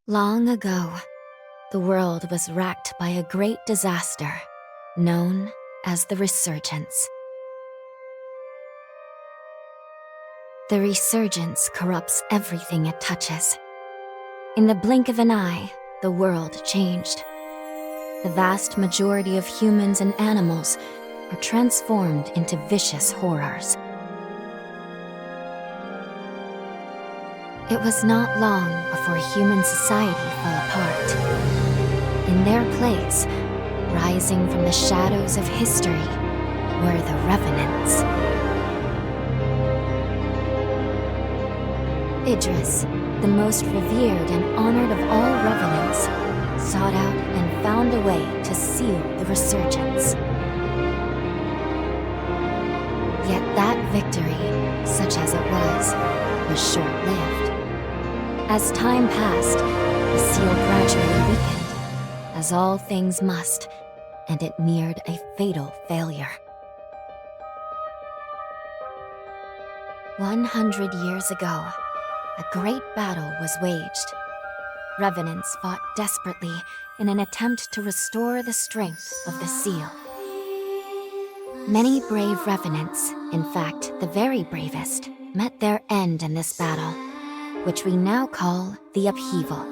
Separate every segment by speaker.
Speaker 1: Long ago, the world was racked by a great disaster known as the Resurgence. The Resurgence corrupts everything it touches. In the blink of an eye, the world changed. The vast majority of humans and animals are transformed into vicious horrors. It was not long before human society fell apart. In their place, rising from the shadows of history, were the Revenants. Idris, the most revered and honored of all Revenants, sought out and found a way to seal the Resurgence. Yet that victory, such as it was short-lived. As time passed, the seal gradually weakened, as all things must, and it neared a fatal failure. 100 years ago, a great battle was waged. Revenants fought desperately in an attempt to restore the strength of the seal. Many brave Revenants, in fact the very bravest, met their end in this battle, which we now call the Upheaval.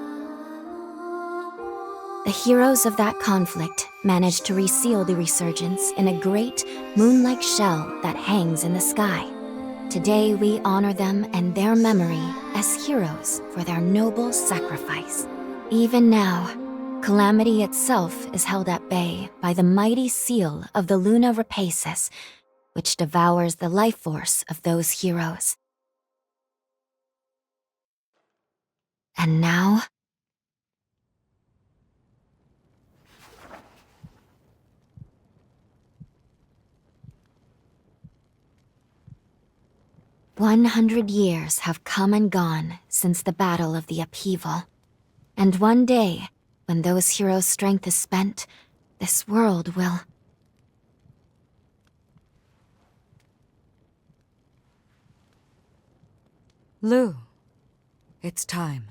Speaker 1: The heroes of that conflict managed to reseal the Resurgence in a great, moon-like shell that hangs in the sky. Today we honor them and their memory as heroes for their noble sacrifice. Even now, calamity itself is held at bay by the mighty seal of the Luna Rapaces, which devours the life force of those heroes. And now, "100 years have come and gone since the Battle of the Upheaval. And one day, when those heroes' strength is spent, this world will..."
Speaker 2: Lou, it's time.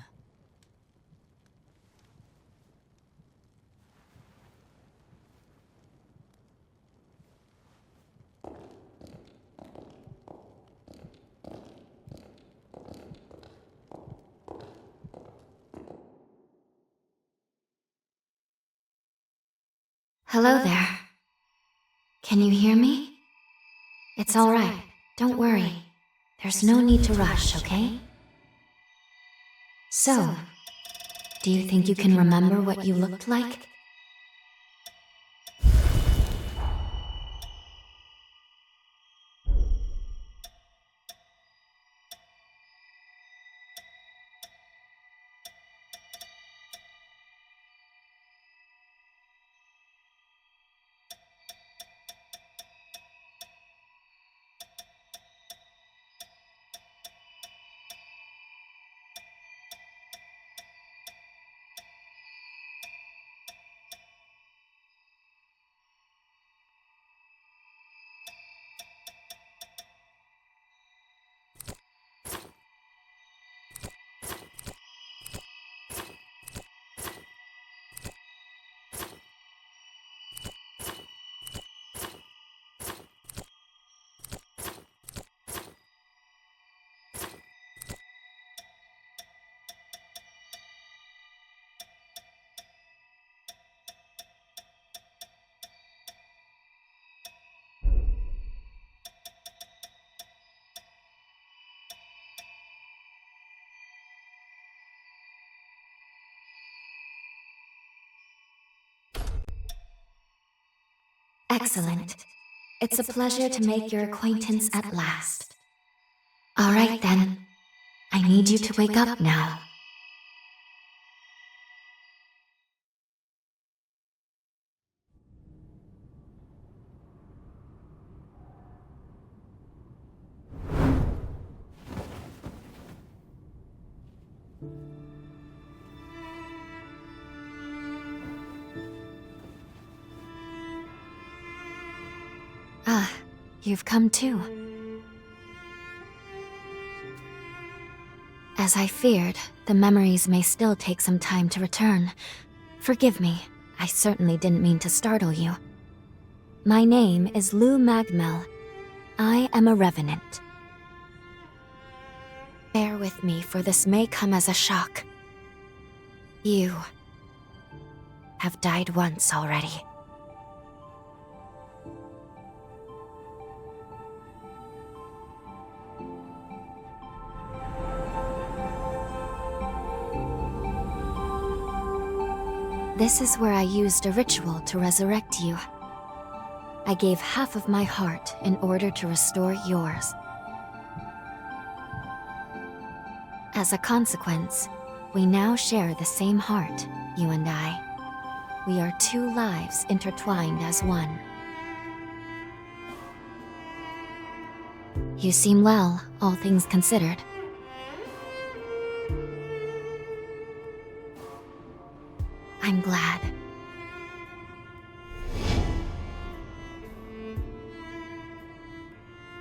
Speaker 1: Hello there. Can you hear me? It's all right. Don't worry. There's no need to rush, okay? So, do you think you can remember what you looked like? Excellent. It's a pleasure to make your acquaintance at last. All right then. I need you to wake up now. Ah, you've come too. As I feared, the memories may still take some time to return. Forgive me, I certainly didn't mean to startle you. My name is Lou Magmel. I am a revenant. Bear with me, for this may come as a shock. You have died once already. This is where I used a ritual to resurrect you. I gave half of my heart in order to restore yours. As a consequence, we now share the same heart, you and I. We are two lives intertwined as one. You seem well, all things considered. I'm glad.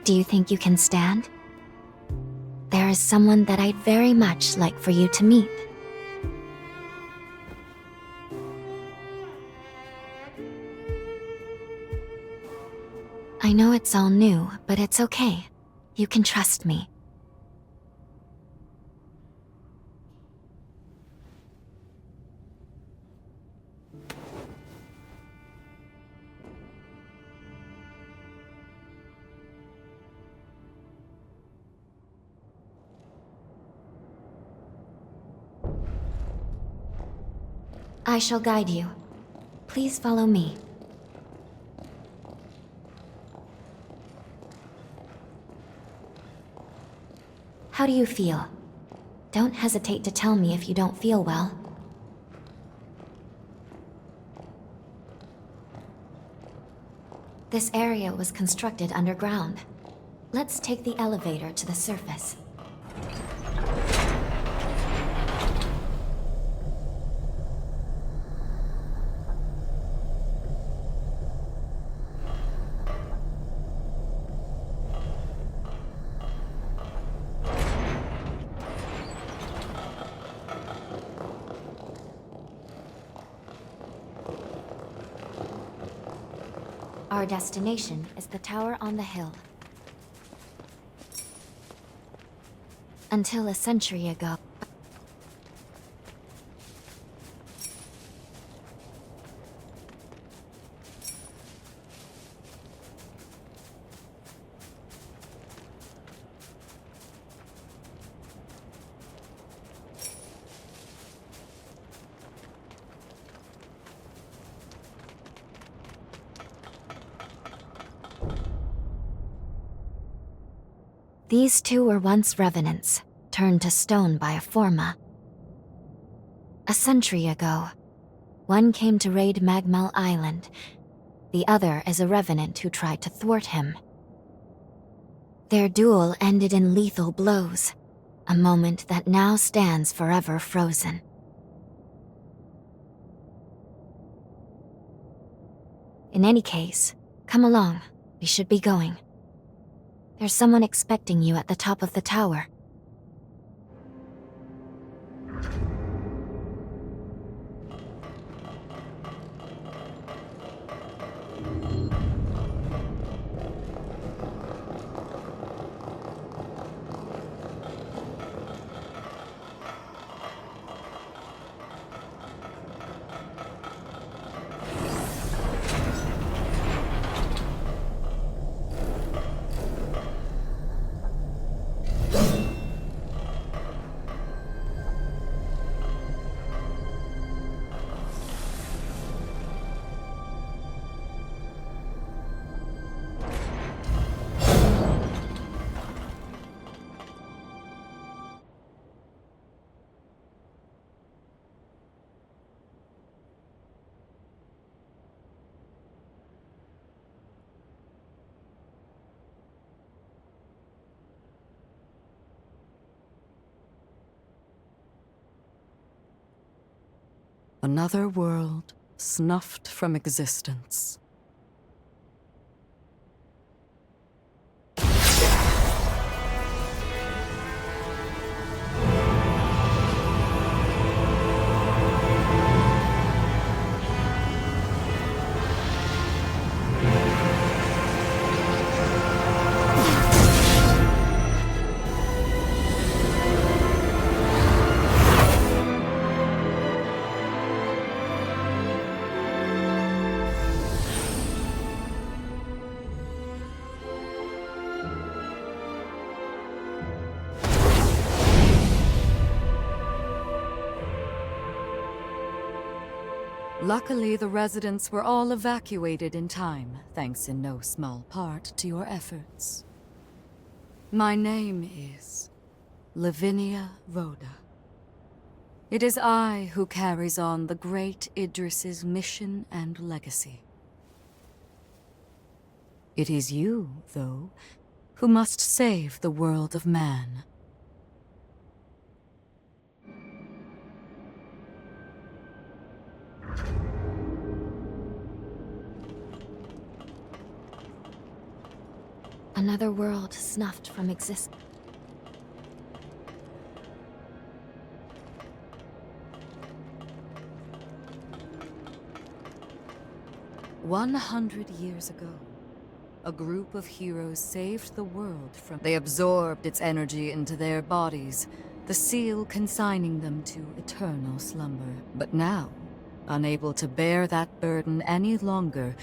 Speaker 1: Do you think you can stand? There is someone that I'd very much like for you to meet. I know it's all new, but it's okay. You can trust me. I shall guide you. Please follow me. How do you feel? Don't hesitate to tell me if you don't feel well. This area was constructed underground. Let's take the elevator to the surface. Our destination is the tower on the hill. Until a century ago, these two were once revenants, turned to stone by a forma. A century ago, one came to raid Magmel Island. The other is a revenant who tried to thwart him. Their duel ended in lethal blows, a moment that now stands forever frozen. In any case, come along. We should be going. There's someone expecting you at the top of the tower.
Speaker 2: Another world snuffed from existence. Luckily, the residents were all evacuated in time, thanks in no small part to your efforts. My name is Lavinia Rhoda. It is I who carries on the great Idris's mission and legacy. It is you, though, who must save the world of man.
Speaker 1: Another world snuffed from existence.
Speaker 2: 100 years ago, a group of heroes saved the world from... They absorbed its energy into their bodies, the seal consigning them to eternal slumber. But now, unable to bear that burden any longer,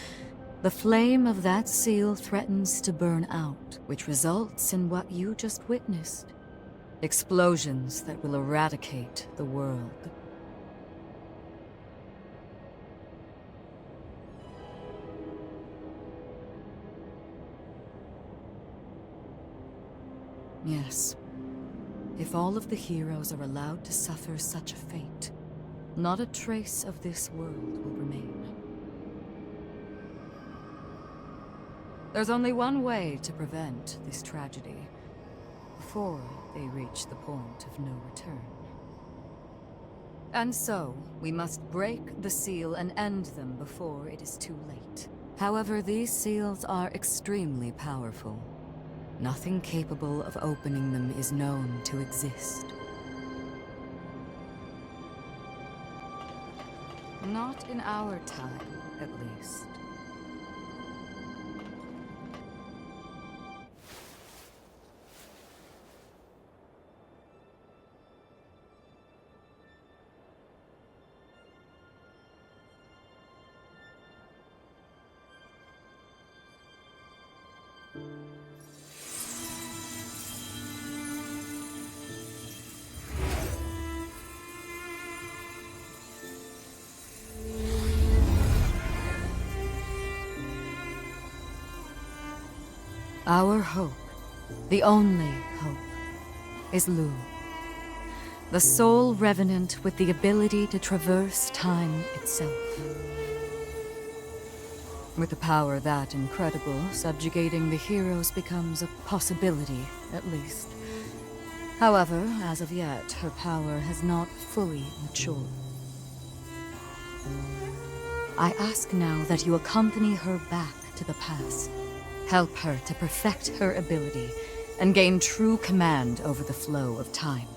Speaker 2: the flame of that seal threatens to burn out, which results in what you just witnessed. Explosions that will eradicate the world. Yes. If all of the heroes are allowed to suffer such a fate, not a trace of this world will remain. There's only one way to prevent this tragedy, before they reach the point of no return. And so, we must break the seal and end them before it is too late. However, these seals are extremely powerful. Nothing capable of opening them is known to exist. Not in our time, at least. Our hope, the only hope, is Lu, the sole revenant with the ability to traverse time itself. With a power that incredible, subjugating the heroes becomes a possibility, at least. However, as of yet, her power has not fully matured. I ask now that you accompany her back to the past. Help her to perfect her ability and gain true command over the flow of time.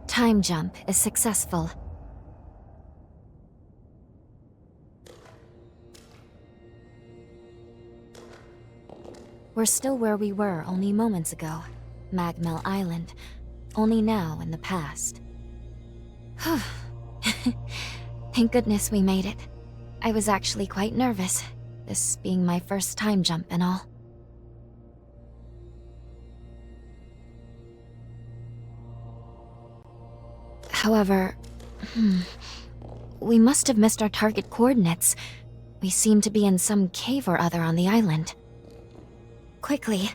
Speaker 1: Time jump is successful. We're still where we were only moments ago. Magmel Island, only now in the past. Thank goodness we made it. I was actually quite nervous, this being my first time jump and all. However, we must have missed our target coordinates. We seem to be in some cave or other on the island. Quickly,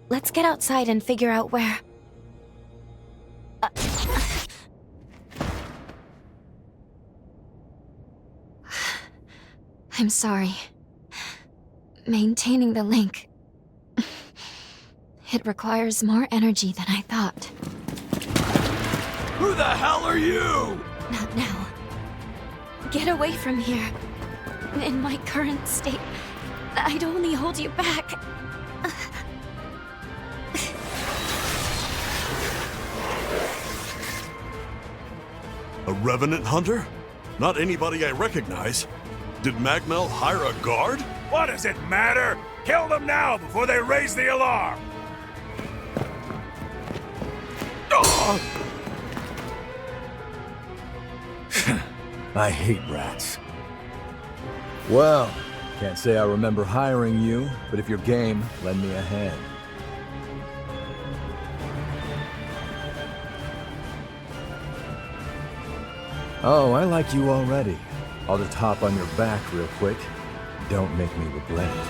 Speaker 1: let's get outside and figure out where... I'm sorry. Maintaining the link... It requires more energy than I thought.
Speaker 3: Who the hell are you?
Speaker 1: Not now. Get away from here. In my current state, I'd only hold you back.
Speaker 3: A revenant hunter? Not anybody I recognize. Did Magmel hire a guard?
Speaker 4: What does it matter? Kill them now before they raise the alarm!
Speaker 5: I hate rats. Well, can't say I remember hiring you, but if you're game, lend me a hand. Oh, I like you already. I'll just hop on your back real quick. Don't make me regret it.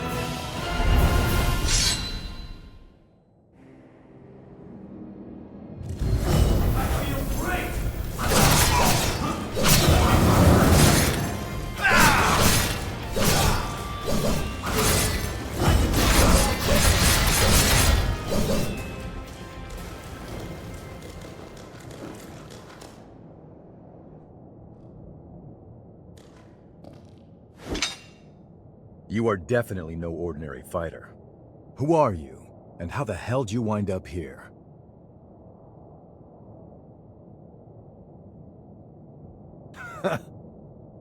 Speaker 5: You are definitely no ordinary fighter. Who are you, and how the hell did you wind up here?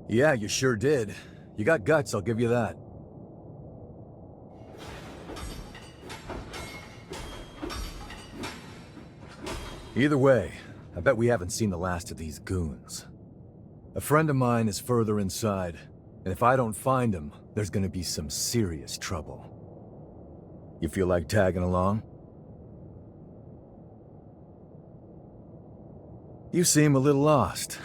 Speaker 5: Yeah, you sure did. You got guts, I'll give you that. Either way, I bet we haven't seen the last of these goons. A friend of mine is further inside, and if I don't find him, there's gonna be some serious trouble. You feel like tagging along? You seem a little lost,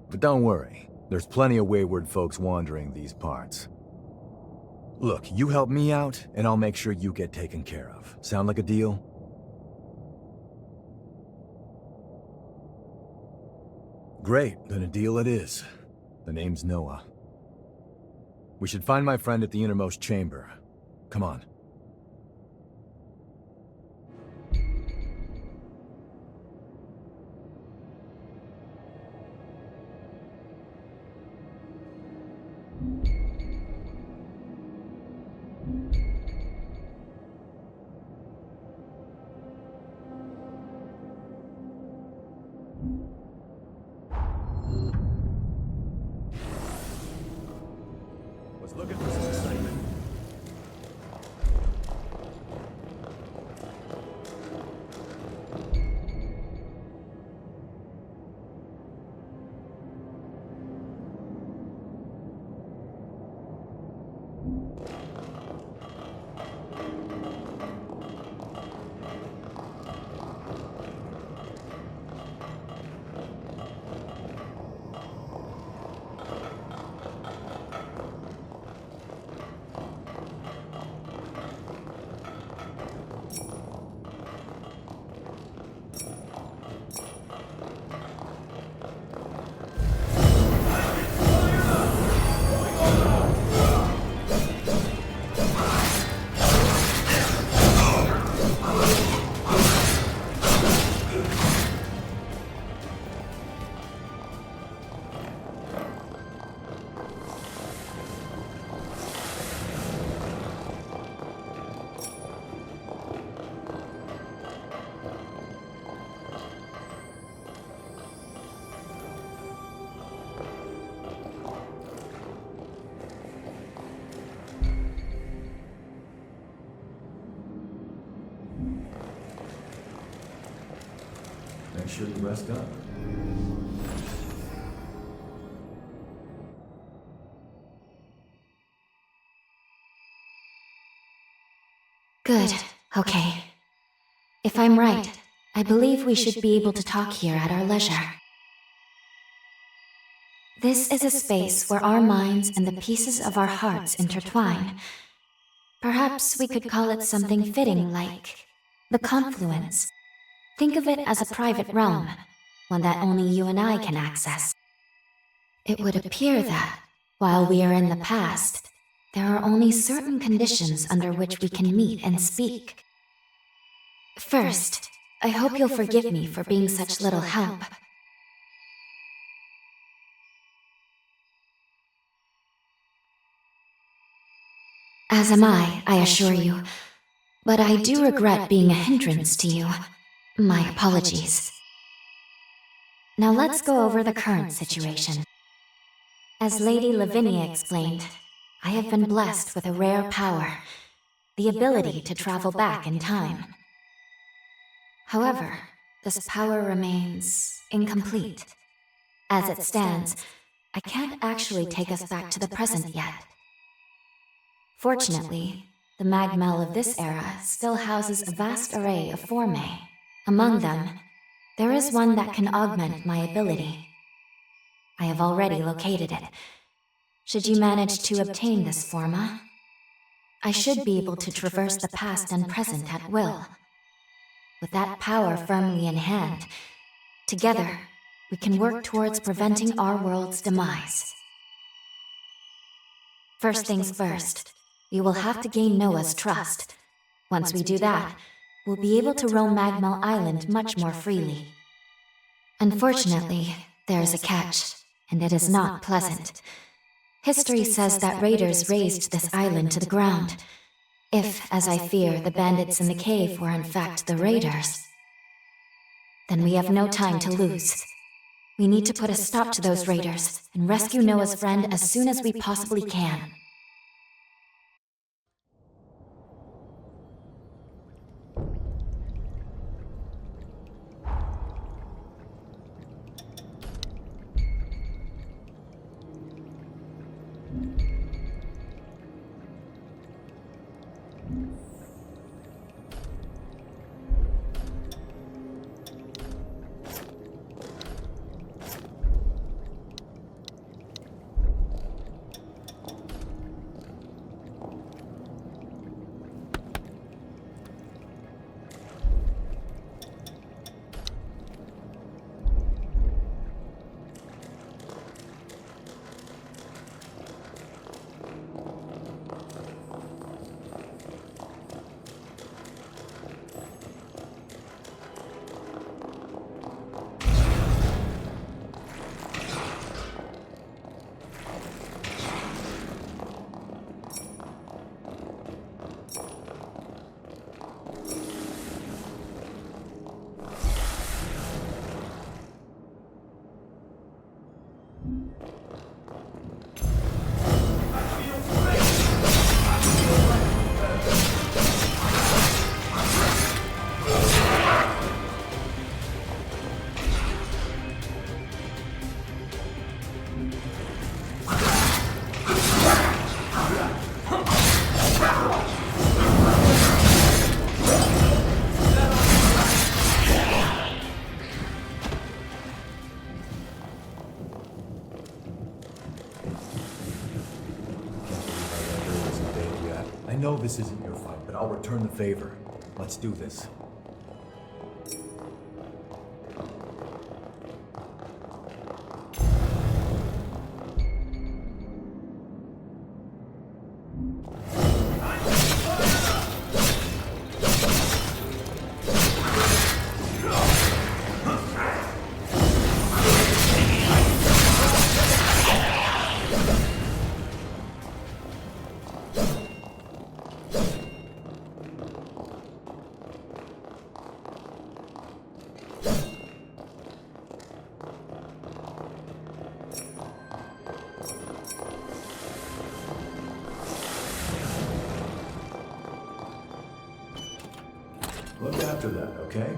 Speaker 5: but don't worry. There's plenty of wayward folks wandering these parts. Look, you help me out, and I'll make sure you get taken care of. Sound like a deal? Great, then a deal it is. The name's Noah. We should find my friend at the innermost chamber. Come on. Was looking for some excitement. Make sure you rest up.
Speaker 1: Good. Okay. If I'm right, I believe we should be able to talk here at our leisure. This is a space where our minds and the pieces of our hearts intertwine. Perhaps we could call it something fitting like the confluence. Think of it as a private realm, one that only you and I can access. It would appear that, while we are in the past, there are only certain conditions under which we can meet and speak. First, I hope you'll forgive me for being such little help. As am I assure you. But I do regret being a hindrance to you. My apologies. Now let's go over the current situation. As Lady Lavinia explained, I have been blessed with a rare power, the ability to travel back in time. However, this power remains incomplete. As it stands, I can't actually take us back to the present yet. Fortunately, the magmel of this era still houses a vast array of formae. Among them, there is one that can augment my ability. I have already located it. Should you manage to obtain this forma, I should be able to traverse the past and present at will. With that power firmly in hand, together, we can work towards preventing our world's demise. First things first, we will have to gain Noah's trust. Once we do that, we'll be able to roam Magmel Island much more freely. Unfortunately, there is a catch, and it is not pleasant. History says that raiders razed this island to the ground. If, as I fear, the bandits in the cave were in fact the raiders, then we have no time to lose. We need to put a stop to those raiders and rescue Noah's friend as soon as we possibly can.
Speaker 5: I know this isn't your fight, but I'll return the favor. Let's do this. Look after that, okay?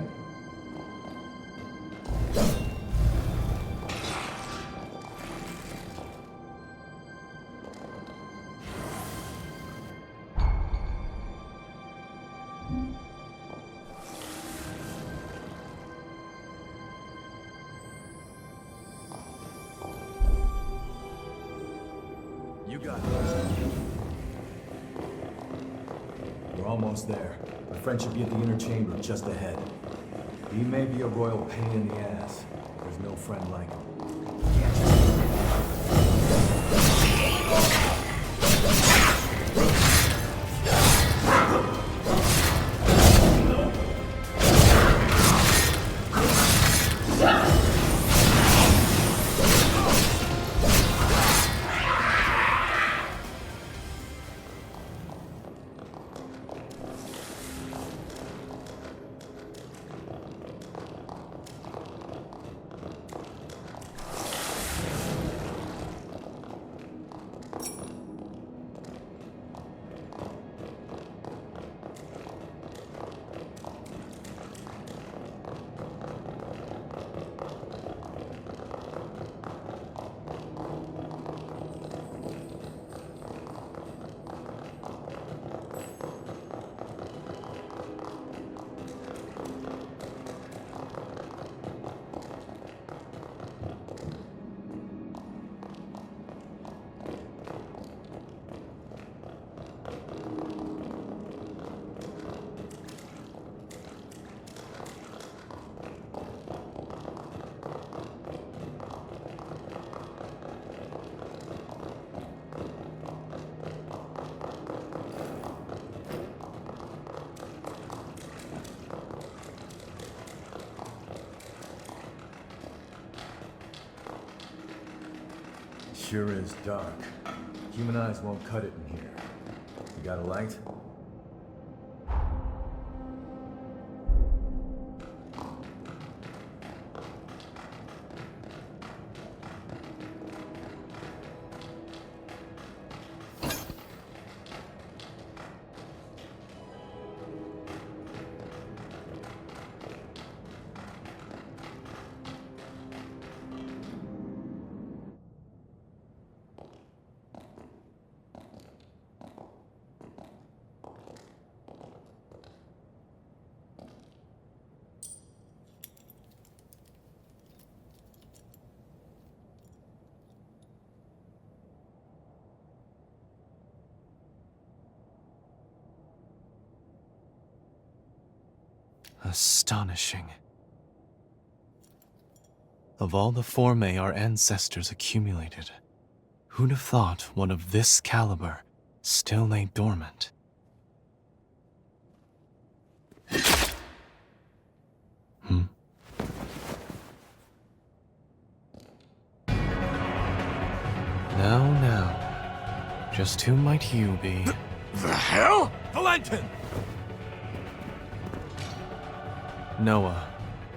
Speaker 5: You got it. We're almost there. My friend should be at the inner chamber just ahead. He may be a royal pain in the ass. There's no friend like him. Can't Sure is dark. Human eyes won't cut it in here. You got a light?
Speaker 6: Astonishing. Of all the formae our ancestors accumulated, who'd have thought one of this caliber still lay dormant? Now. Just who might you be?
Speaker 4: The hell?
Speaker 3: Valentin!
Speaker 6: Noah,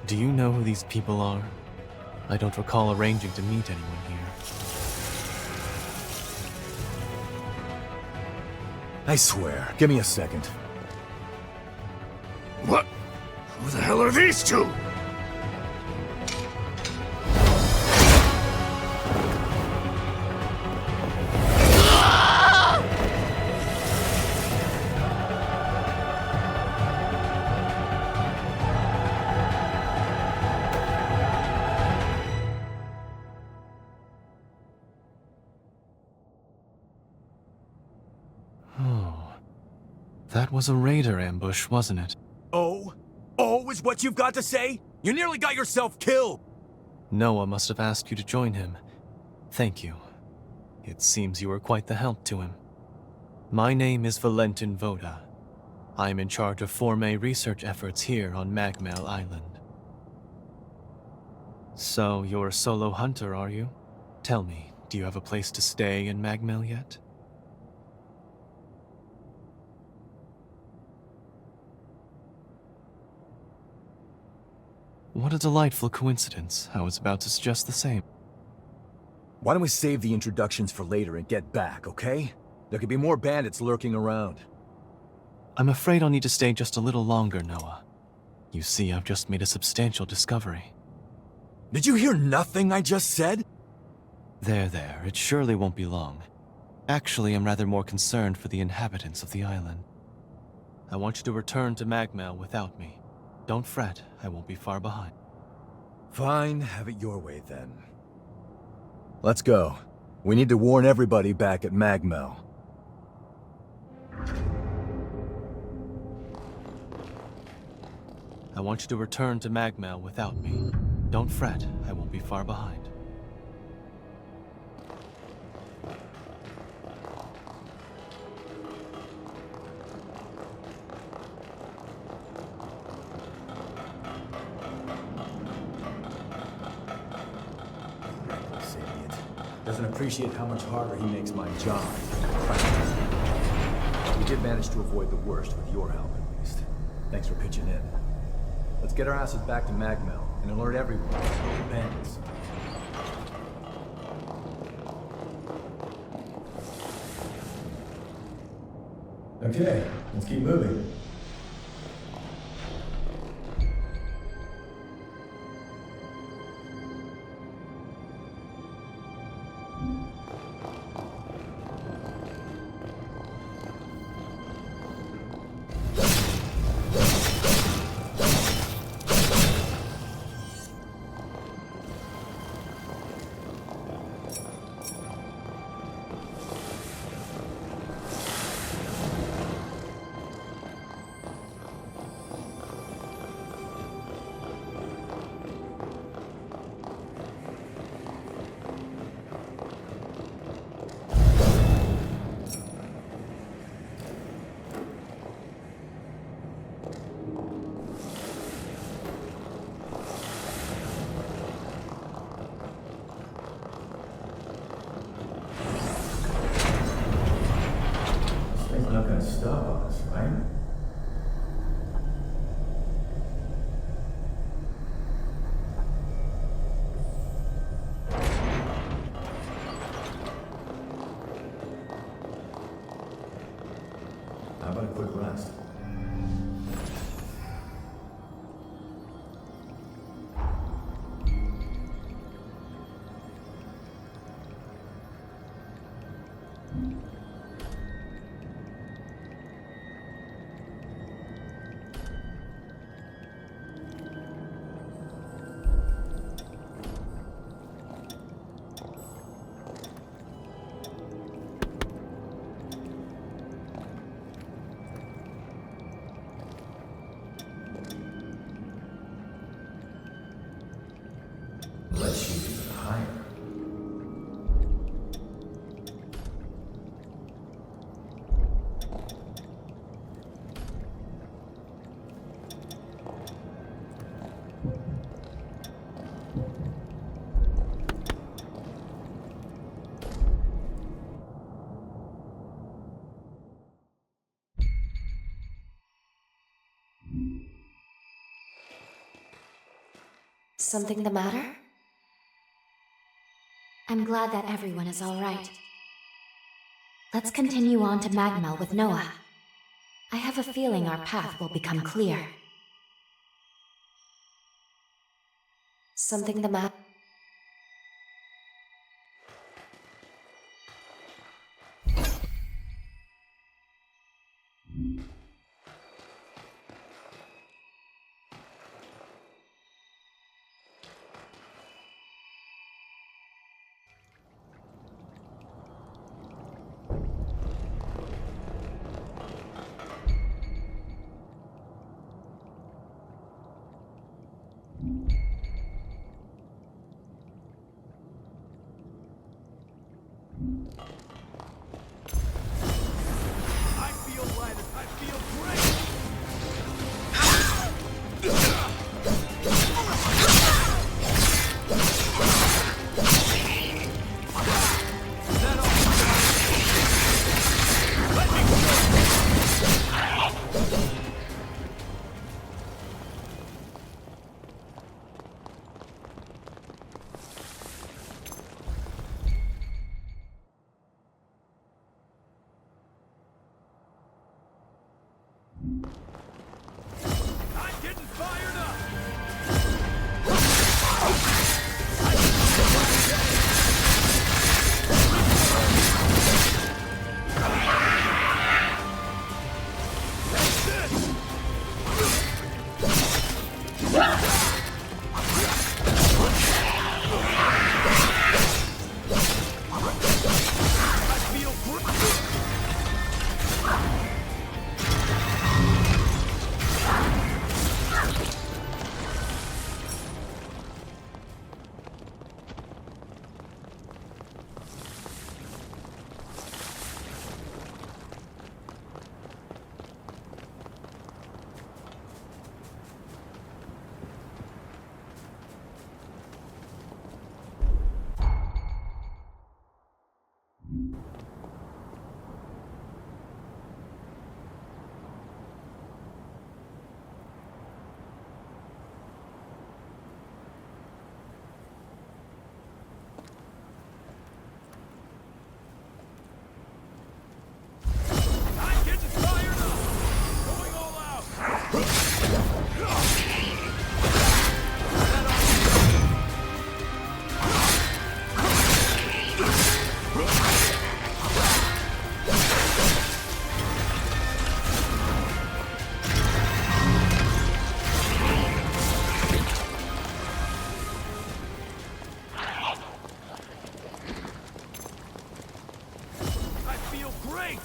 Speaker 6: do you know who these people are? I don't recall arranging to meet anyone here.
Speaker 5: I swear, give me a second.
Speaker 4: What? Who the hell are these two?
Speaker 6: That was a raider ambush, wasn't it?
Speaker 3: Oh? Oh is what you've got to say? You nearly got yourself killed!
Speaker 6: Noah must have asked you to join him. Thank you. It seems you were quite the help to him. My name is Valentin Voda. I'm in charge of Formae research efforts here on Magmel Island. So, you're a solo hunter, are you? Tell me, do you have a place to stay in Magmel yet? What a delightful coincidence. I was about to suggest the same.
Speaker 5: Why don't we save the introductions for later and get back, okay? There could be more bandits lurking around.
Speaker 6: I'm afraid I'll need to stay just a little longer, Noah. You see, I've just made a substantial discovery.
Speaker 5: Did you hear nothing I just said?
Speaker 6: There. It surely won't be long. Actually, I'm rather more concerned for the inhabitants of the island. I want you to return to Magmel without me. Don't fret, I won't be far behind.
Speaker 5: Fine, have it your way then. Let's go. We need to warn everybody back at Magmel.
Speaker 6: I want you to return to Magmel without me. Don't fret, I won't be far behind.
Speaker 5: Reckless idiot. Doesn't appreciate how much harder he makes my job. We did manage to avoid the worst with your help, at least. Thanks for pitching in. Let's get our asses back to Magmel and alert everyone to the bandits. Okay, let's keep moving. Let's shoot even higher.
Speaker 1: Something the matter? I'm glad that everyone is all right. Let's continue on to Magmel with Noah. I have a feeling our path will become clear. Something the matter?
Speaker 4: I feel lighter. I feel great. I'm getting fired up. I feel great. I'm getting fired up. Going all out. I feel great.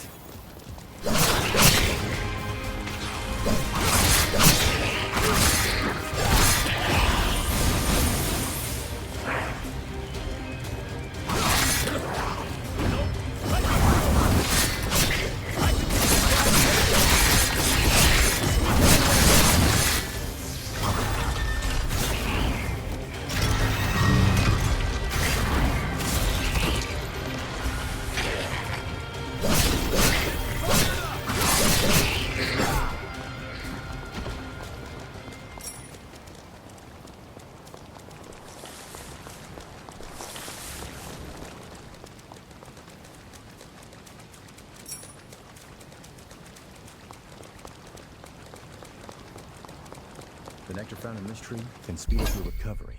Speaker 5: The nectar found in this tree can speed up your recovery.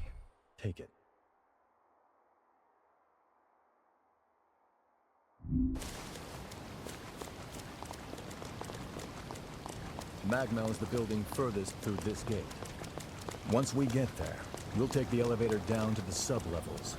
Speaker 5: Take it. Magmel is the building furthest through this gate. Once we get there, we'll take the elevator down to the sub-levels.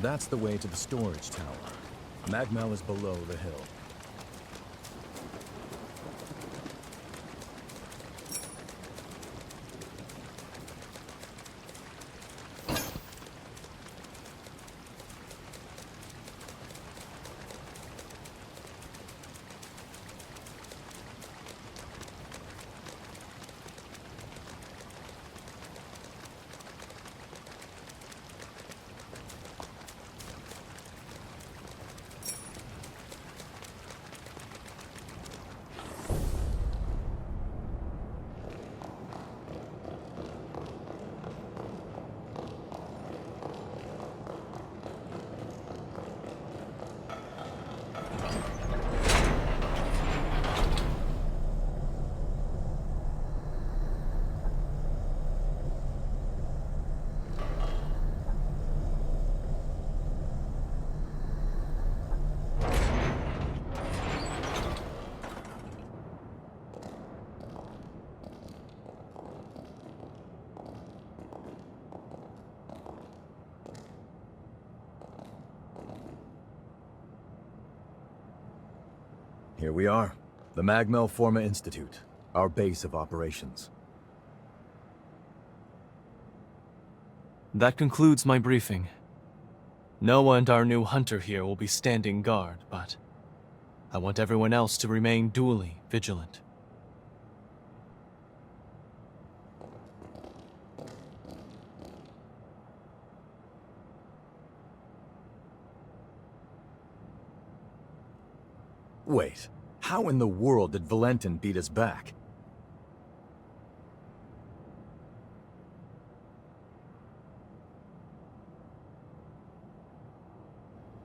Speaker 5: That's the way to the storage tower. Magmel is below the hill. Here we are, the Magmel Forma Institute, our base of operations.
Speaker 6: That concludes my briefing. Noah and our new hunter here will be standing guard, but I want everyone else to remain duly vigilant.
Speaker 5: Wait, how in the world did Valentin beat us back?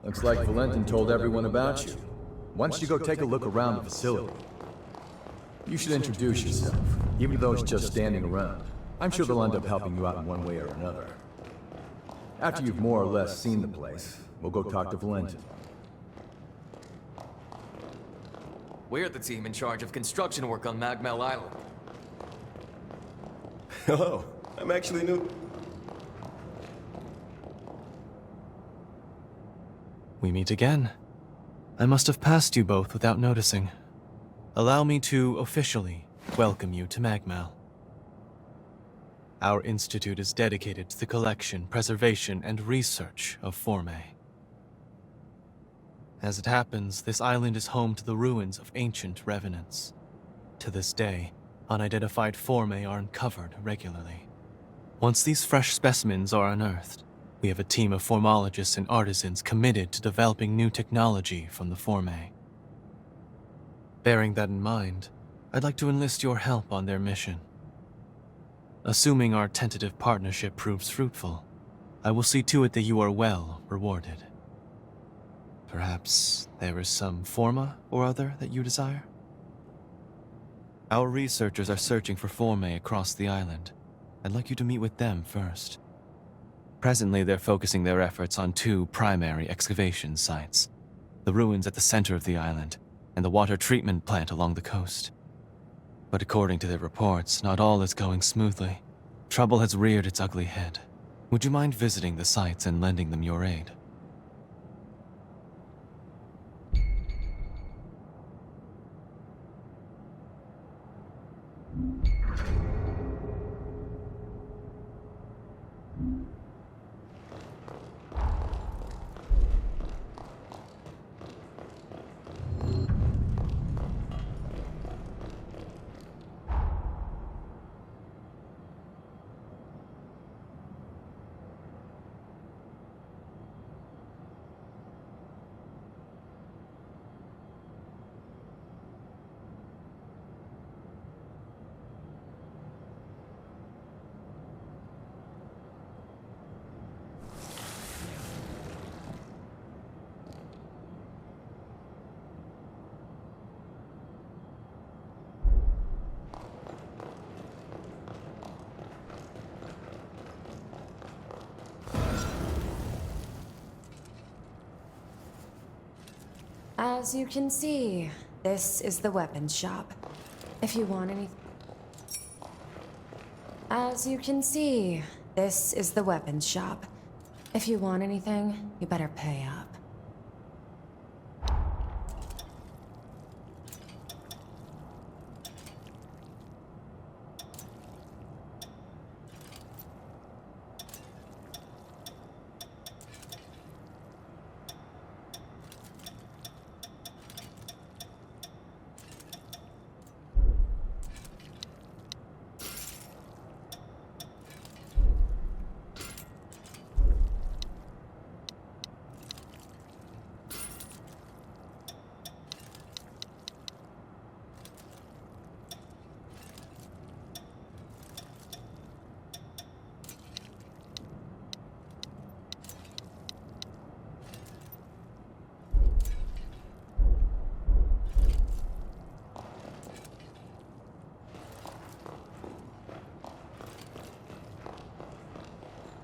Speaker 5: Looks like Valentin told everyone about you. Why don't you go take a look around the facility? You should introduce yourself, even to those just standing around. I'm sure they'll end up helping you out in one way or another. After you've more or less seen the place, we'll go talk to Valentin.
Speaker 7: We're the team in charge of construction work on Magmel Island.
Speaker 8: Hello, I'm actually new.
Speaker 6: We meet again. I must have passed you both without noticing. Allow me to officially welcome you to Magmel. Our institute is dedicated to the collection, preservation, and research of Formae. As it happens, this island is home to the ruins of ancient revenants. To this day, unidentified Formae are uncovered regularly. Once these fresh specimens are unearthed, we have a team of formologists and artisans committed to developing new technology from the Formae. Bearing that in mind, I'd like to enlist your help on their mission. Assuming our tentative partnership proves fruitful, I will see to it that you are well rewarded. Perhaps there is some forma or other that you desire? Our researchers are searching for Formae across the island. I'd like you to meet with them first. Presently, they're focusing their efforts on two primary excavation sites: the ruins at the center of the island and the water treatment plant along the coast. But according to their reports, not all is going smoothly. Trouble has reared its ugly head. Would you mind visiting the sites and lending them your aid?
Speaker 9: As you can see, this is the weapons shop. If you want any... As you can see, this is the weapons shop. If you want anything, you better pay up.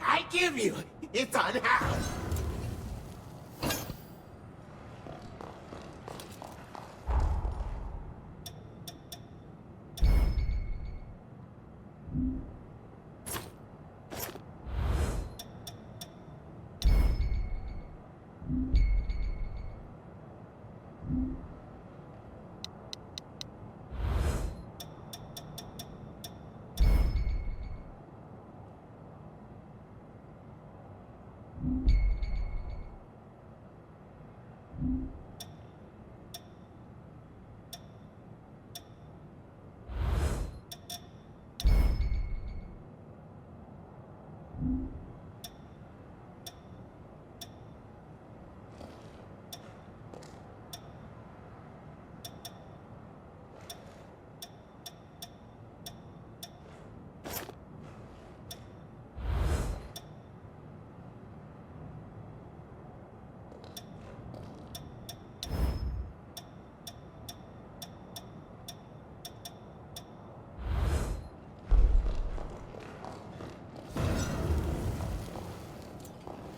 Speaker 10: I give you! It's unhoused!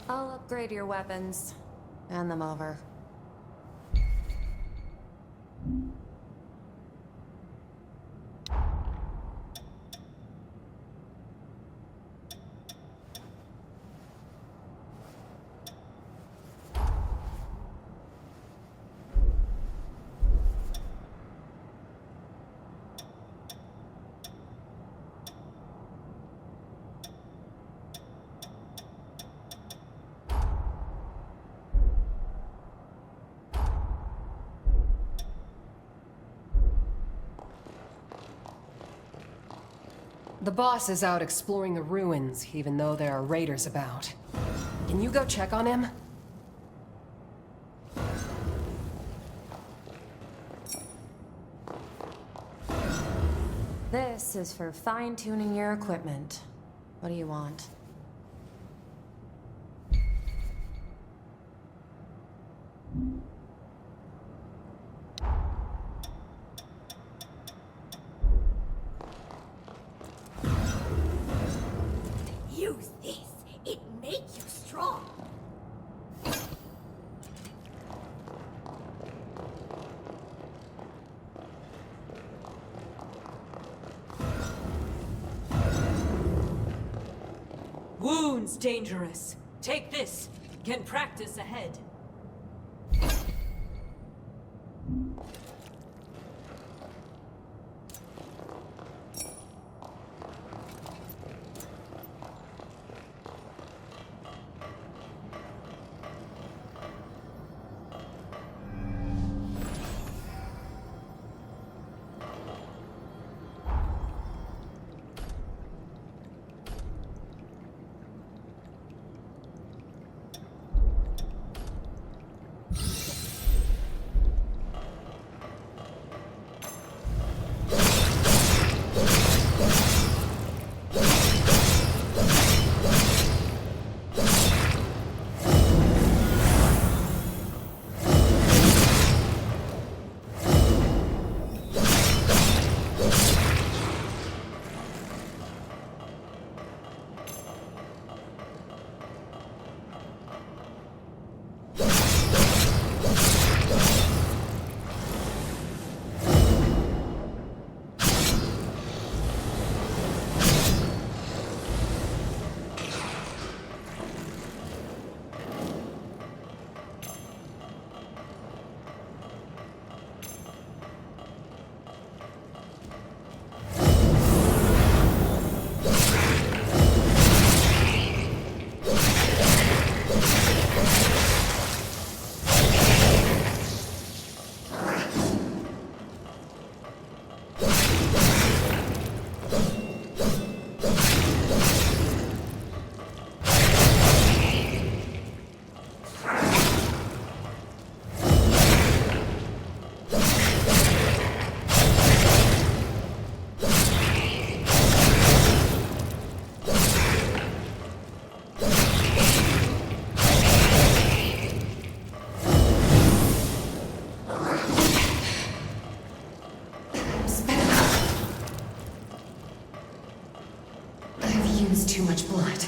Speaker 9: I'll upgrade your weapons. Hand them over.
Speaker 11: The boss is out exploring the ruins, even though there are raiders about. Can you go check on him?
Speaker 9: This is for fine-tuning your equipment. What do you want?
Speaker 10: Use this. It makes you strong.
Speaker 12: Wounds dangerous. Take this. Can practice ahead.
Speaker 11: too much blood.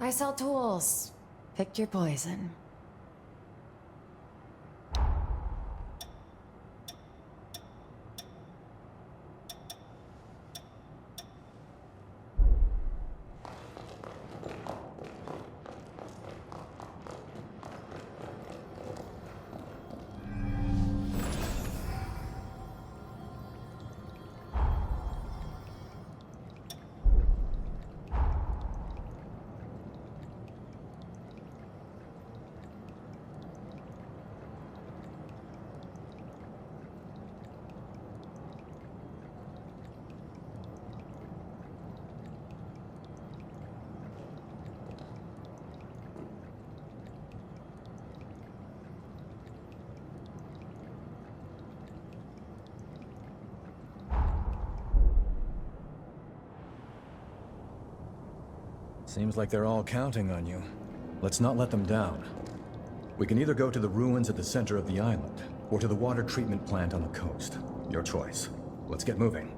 Speaker 9: I sell tools. Pick your poison.
Speaker 5: Seems like they're all counting on you. Let's not let them down. We can either go to the ruins at the center of the island, or to the water treatment plant on the coast. Your choice. Let's get moving.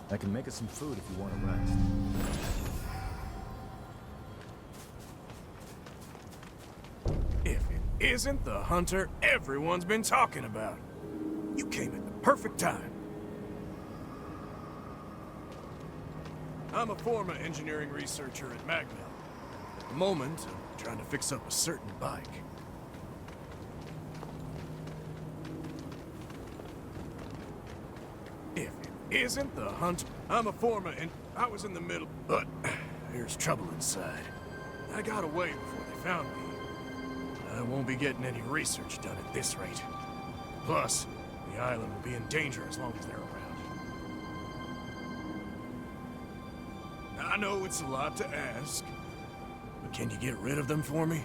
Speaker 5: I can make us some food if you want to rest.
Speaker 4: If it isn't the hunter everyone's been talking about. You came at the perfect time. I'm a former engineering researcher at Magnum. At the moment, I'm trying to fix up a certain bike. If it isn't the hunter, I'm a former and I was in the middle, but there's trouble inside. I got away before they found me. I won't be getting any research done at this rate. Plus, the island will be in danger as long as they're around. I know it's a lot to ask, but can you get rid of them for me?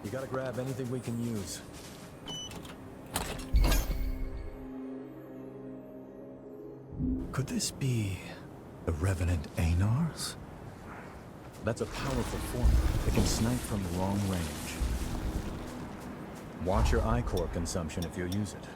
Speaker 5: You gotta grab anything we can use. Could this be the Revenant Anars? That's a powerful form. It can snipe from long range. Watch your ichor consumption if you use it.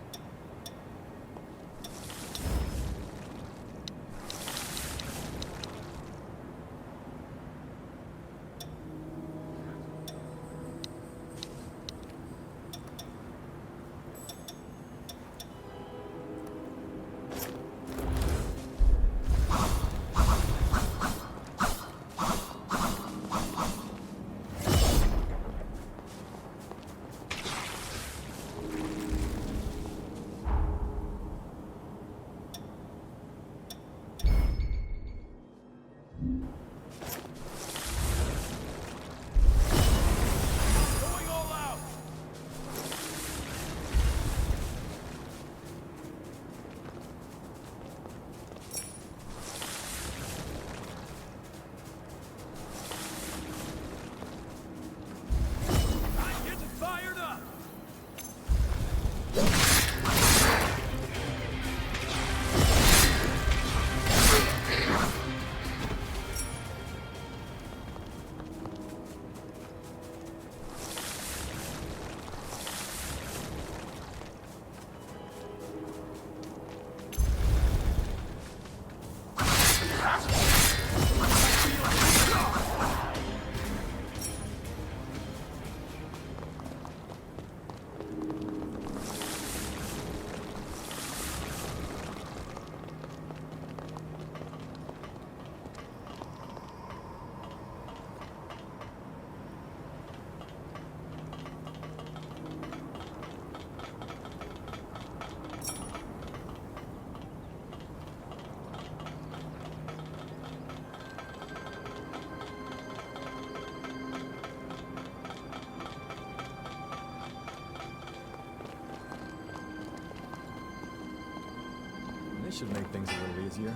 Speaker 5: This should make things a little easier.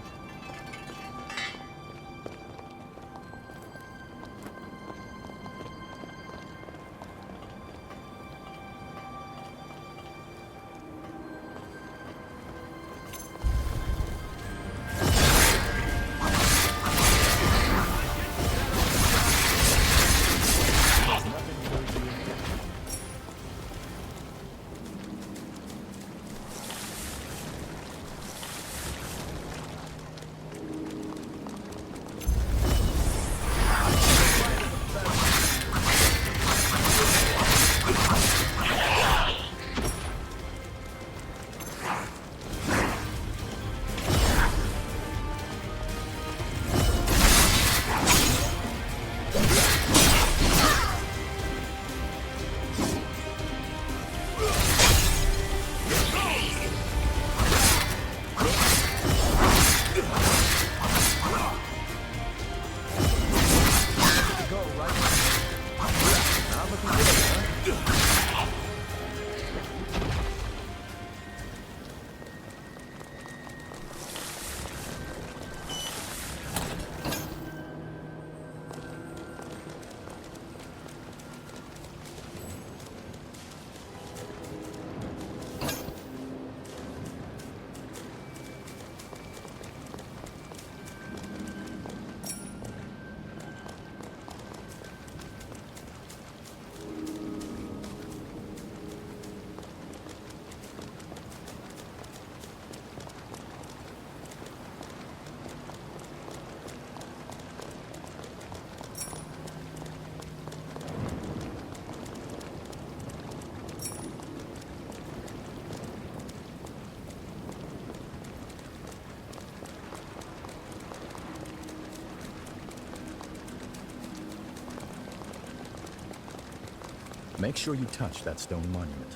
Speaker 5: Make sure you touch that stone monument.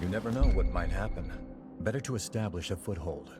Speaker 5: You never know what might happen. Better to establish a foothold.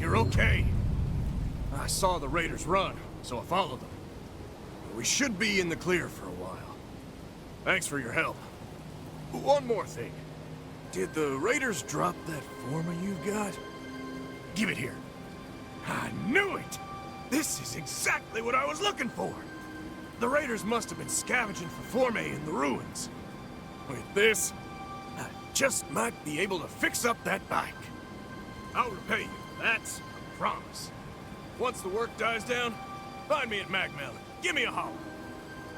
Speaker 4: You're okay. I saw the raiders run, so I followed them. We should be in the clear for a while. Thanks for your help. One more thing. Did the raiders drop that forma you've got? Give it here. I knew it! This is exactly what I was looking for! The raiders must have been scavenging for formae in the ruins. With this, I just might be able to fix up that bike. I'll repay you. That's a promise. Once the work dies down, find me at Magmel. Give me a holler.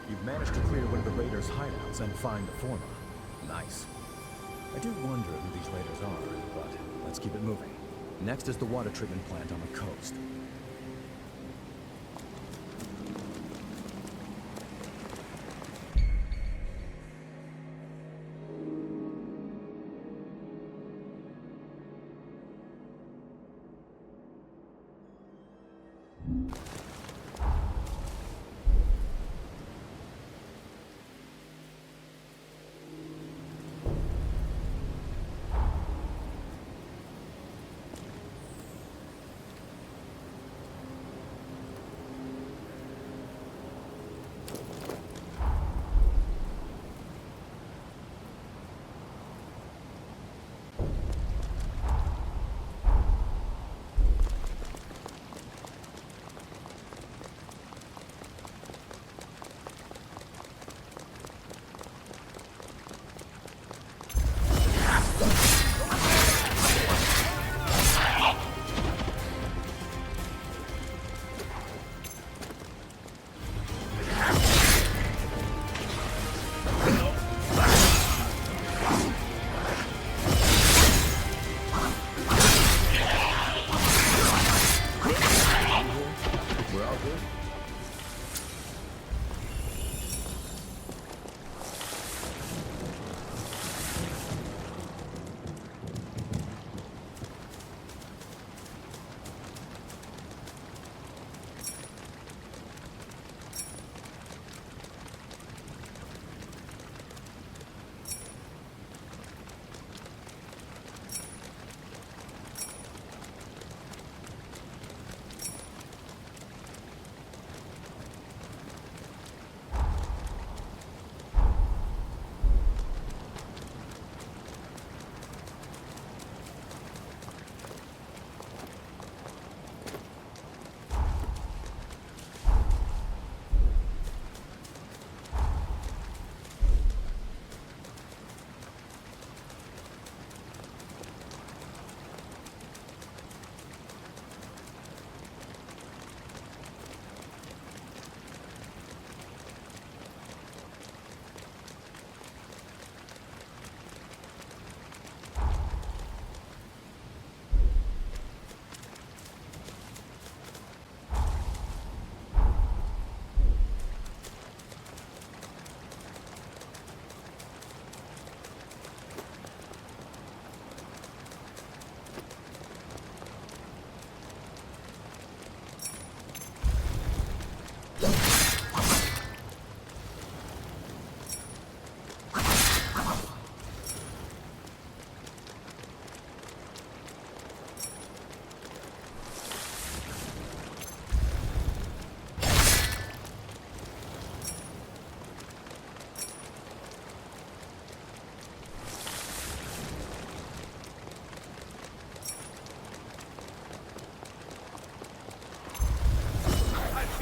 Speaker 5: You've managed to clear one of the raiders' hideouts and find the forma. Nice. I do wonder who these raiders are, but let's keep it moving. Next is the water treatment plant on the coast.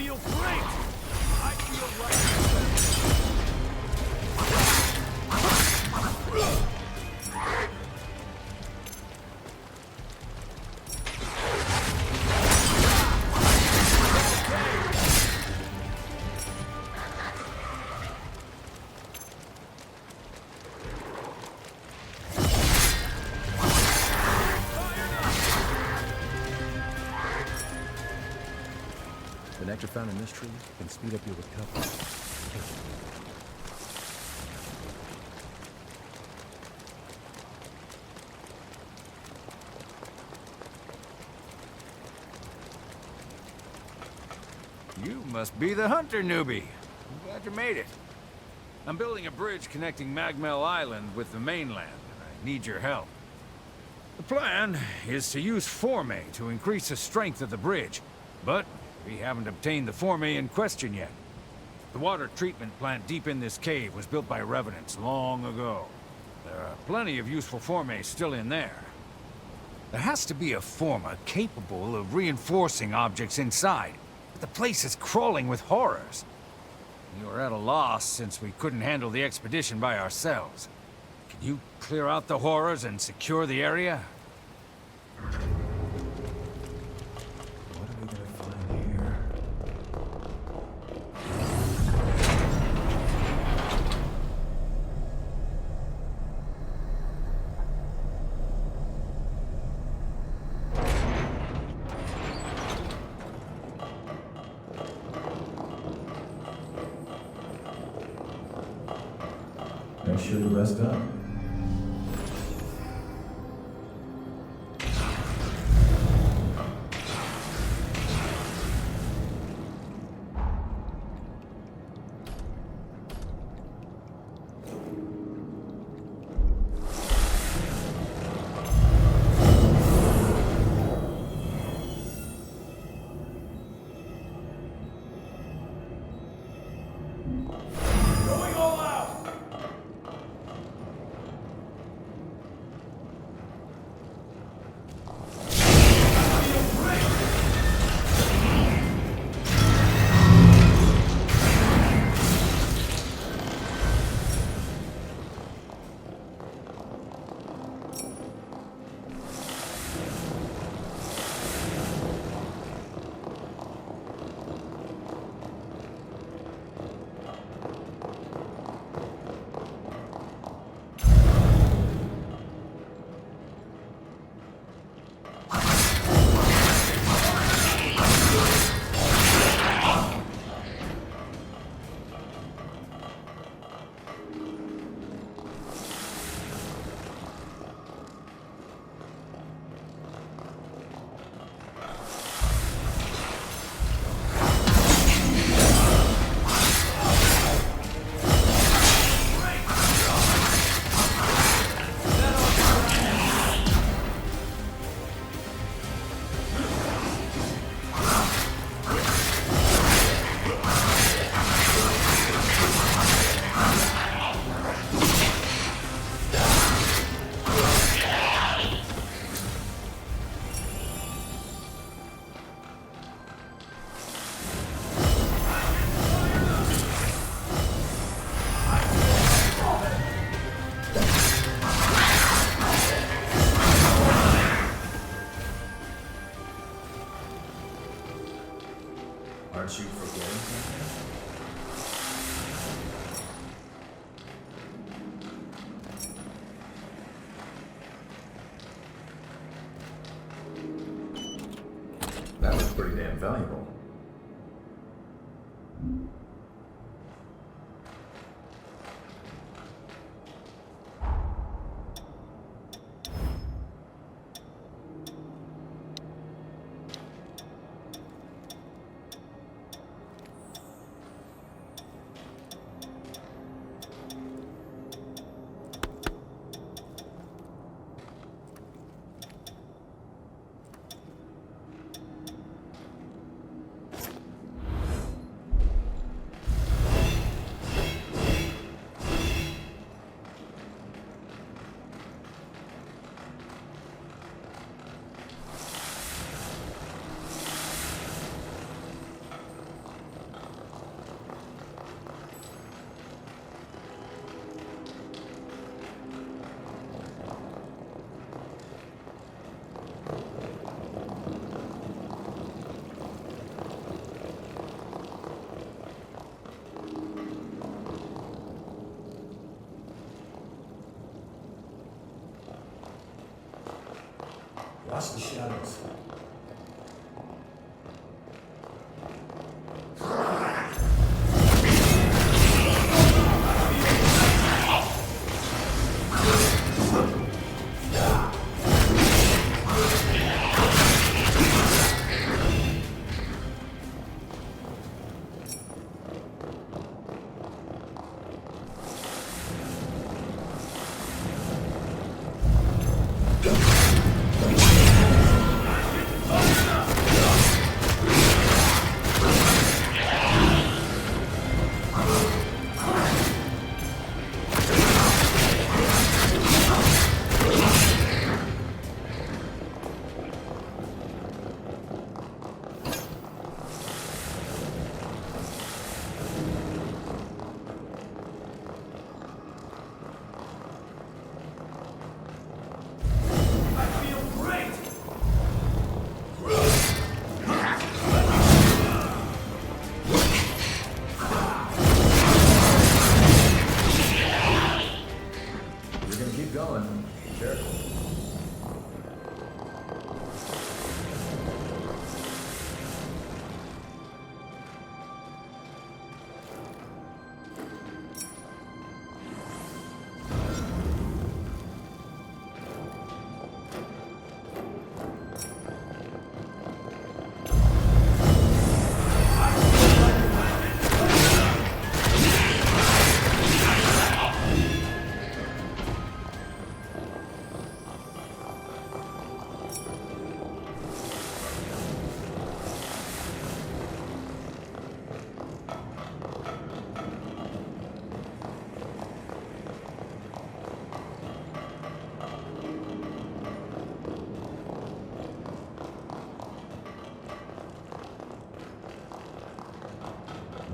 Speaker 4: feel great! I feel like...
Speaker 5: The nectar found in this tree can speed up your recovery.
Speaker 13: You must be the hunter newbie. I'm glad you made it. I'm building a bridge connecting Magmel Island with the mainland, and I need your help. The plan is to use Forme to increase the strength of the bridge, but we haven't obtained the Forme in question yet. The water treatment plant deep in this cave was built by revenants long ago. There are plenty of useful Forme still in there. There has to be a Forma capable of reinforcing objects inside. The place is crawling with horrors. We were at a loss since we couldn't handle the expedition by ourselves. Can you clear out the horrors and secure the area?
Speaker 5: What are we gonna find here? Make sure to rest up. That was pretty damn valuable. Watch the shadows.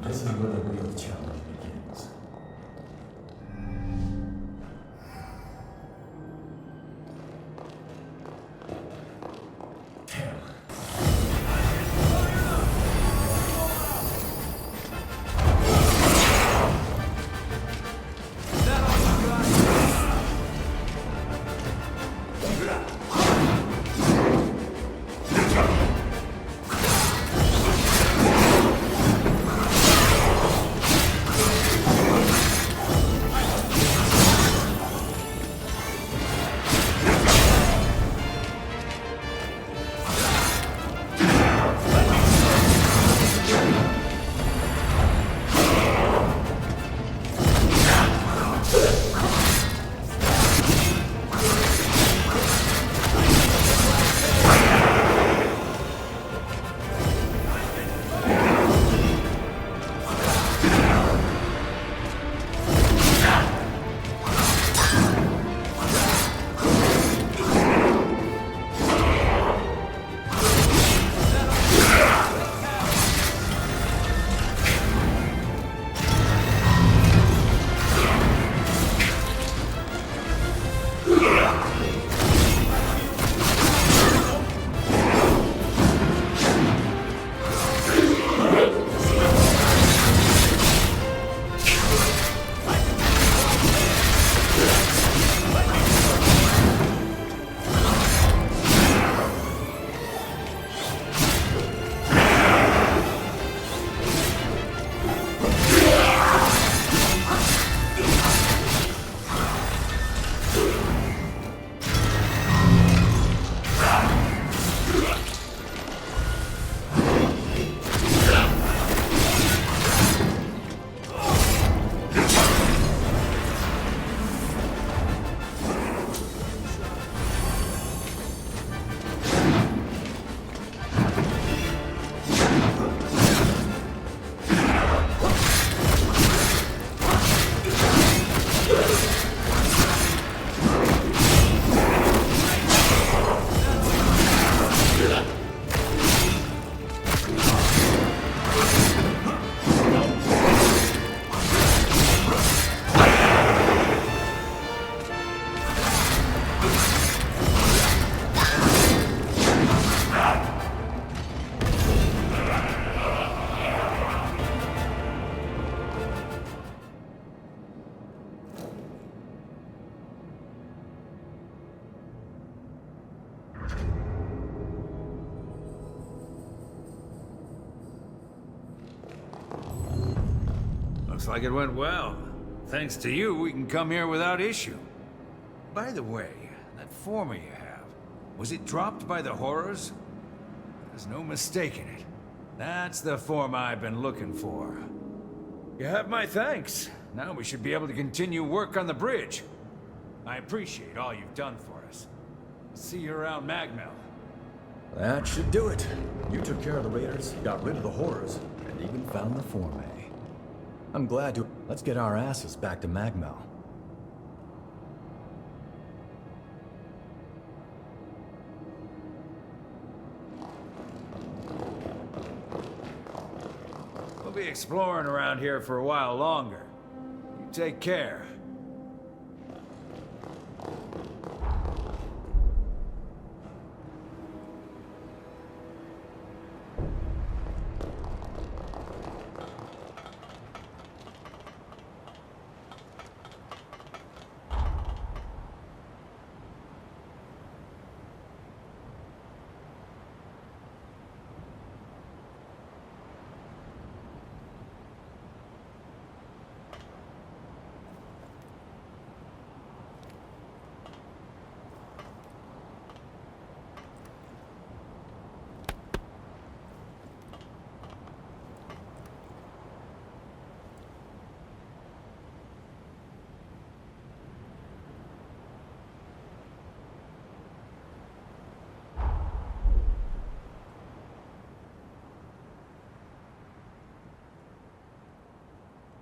Speaker 5: This is where the real challenge begins.
Speaker 13: Looks like it went well. Thanks to you, we can come here without issue. By the way, that former you have, was it dropped by the horrors? There's no mistaking it. That's the form I've been looking for. You have my thanks. Now we should be able to continue work on the bridge. I appreciate all you've done for us. See you around Magmel.
Speaker 5: That should do it. You took care of the raiders, got rid of the horrors, and even found the Forme. I'm glad to... Let's get our asses back to Magmel.
Speaker 13: We'll be exploring around here for a while longer. You take care.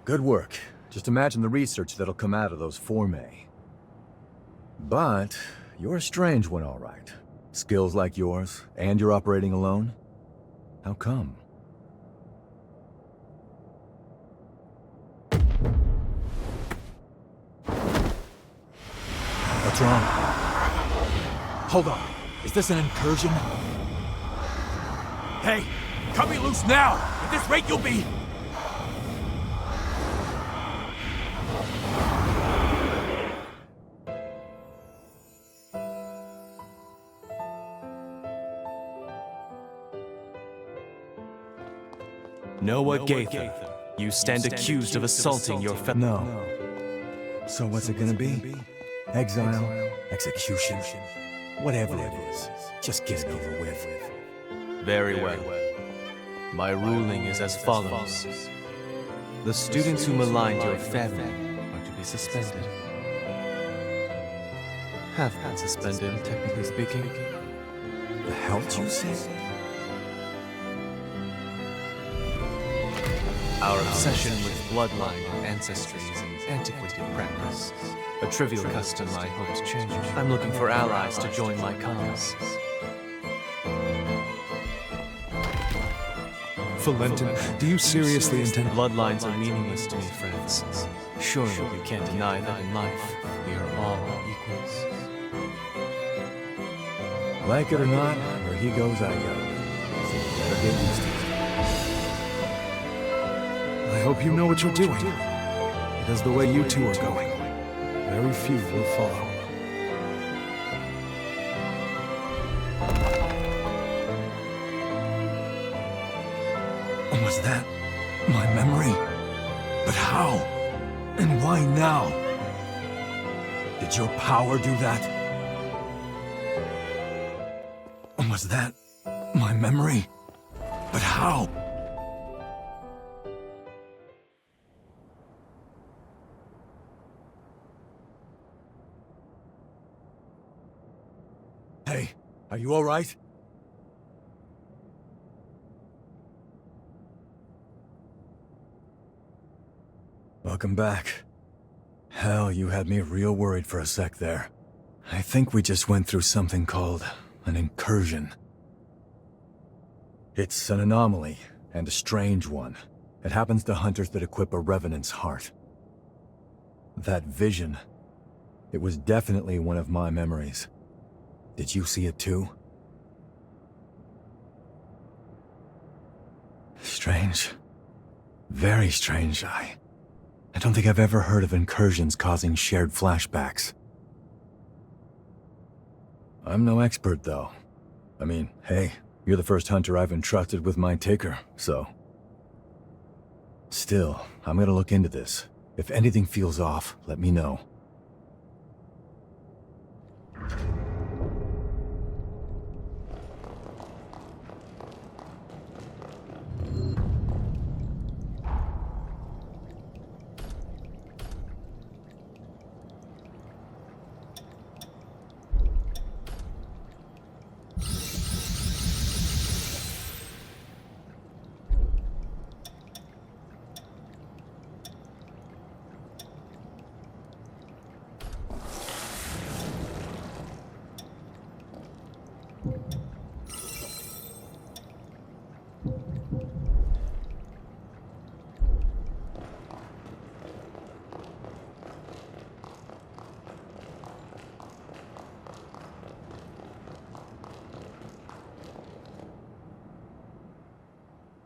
Speaker 5: Good work. Just imagine the research that'll come out of those Forme. But you're a strange one, all right. Skills like yours, and you're operating alone? How come? What's wrong? Hold on. Is this an incursion?
Speaker 4: Hey, cut me loose now! At this rate, you'll be...
Speaker 6: Noah Gaither, you stand accused of assaulting your fellow...
Speaker 5: No. So what's it gonna be? Exile? Execution? Whatever it is, just get it over with.
Speaker 6: Very well. My ruling is as follows. The students who maligned your family are to be suspended. Have been suspended, technically speaking.
Speaker 5: The hell did you say?
Speaker 6: Our obsession with bloodline and ancestry is an antiquated practice. A trivial custom I hope to change. I'm looking for allies to join my cause.
Speaker 14: Valentin, do you seriously intend...
Speaker 6: Bloodlines are meaningless to me, friends. Surely we can't deny that in life, we are all equals.
Speaker 5: Like it or not, where he goes, I go. So better get used to it.
Speaker 14: I hope you know what you're doing. Because the way you two are going, very few will follow.
Speaker 5: Was that my memory? But how? And why now? Did your power do that? Was that my memory? But how? Hey, are you all right? Welcome back. Hell, you had me real worried for a sec there. I think we just went through something called an incursion. It's an anomaly, and a strange one. It happens to hunters that equip a Revenant's heart. That vision, it was definitely one of my memories. Did you see it too? Strange. Very strange, I don't think I've ever heard of incursions causing shared flashbacks. I'm no expert, though. I mean, hey, you're the first hunter I've entrusted with my taker, so... Still, I'm gonna look into this. If anything feels off, let me know.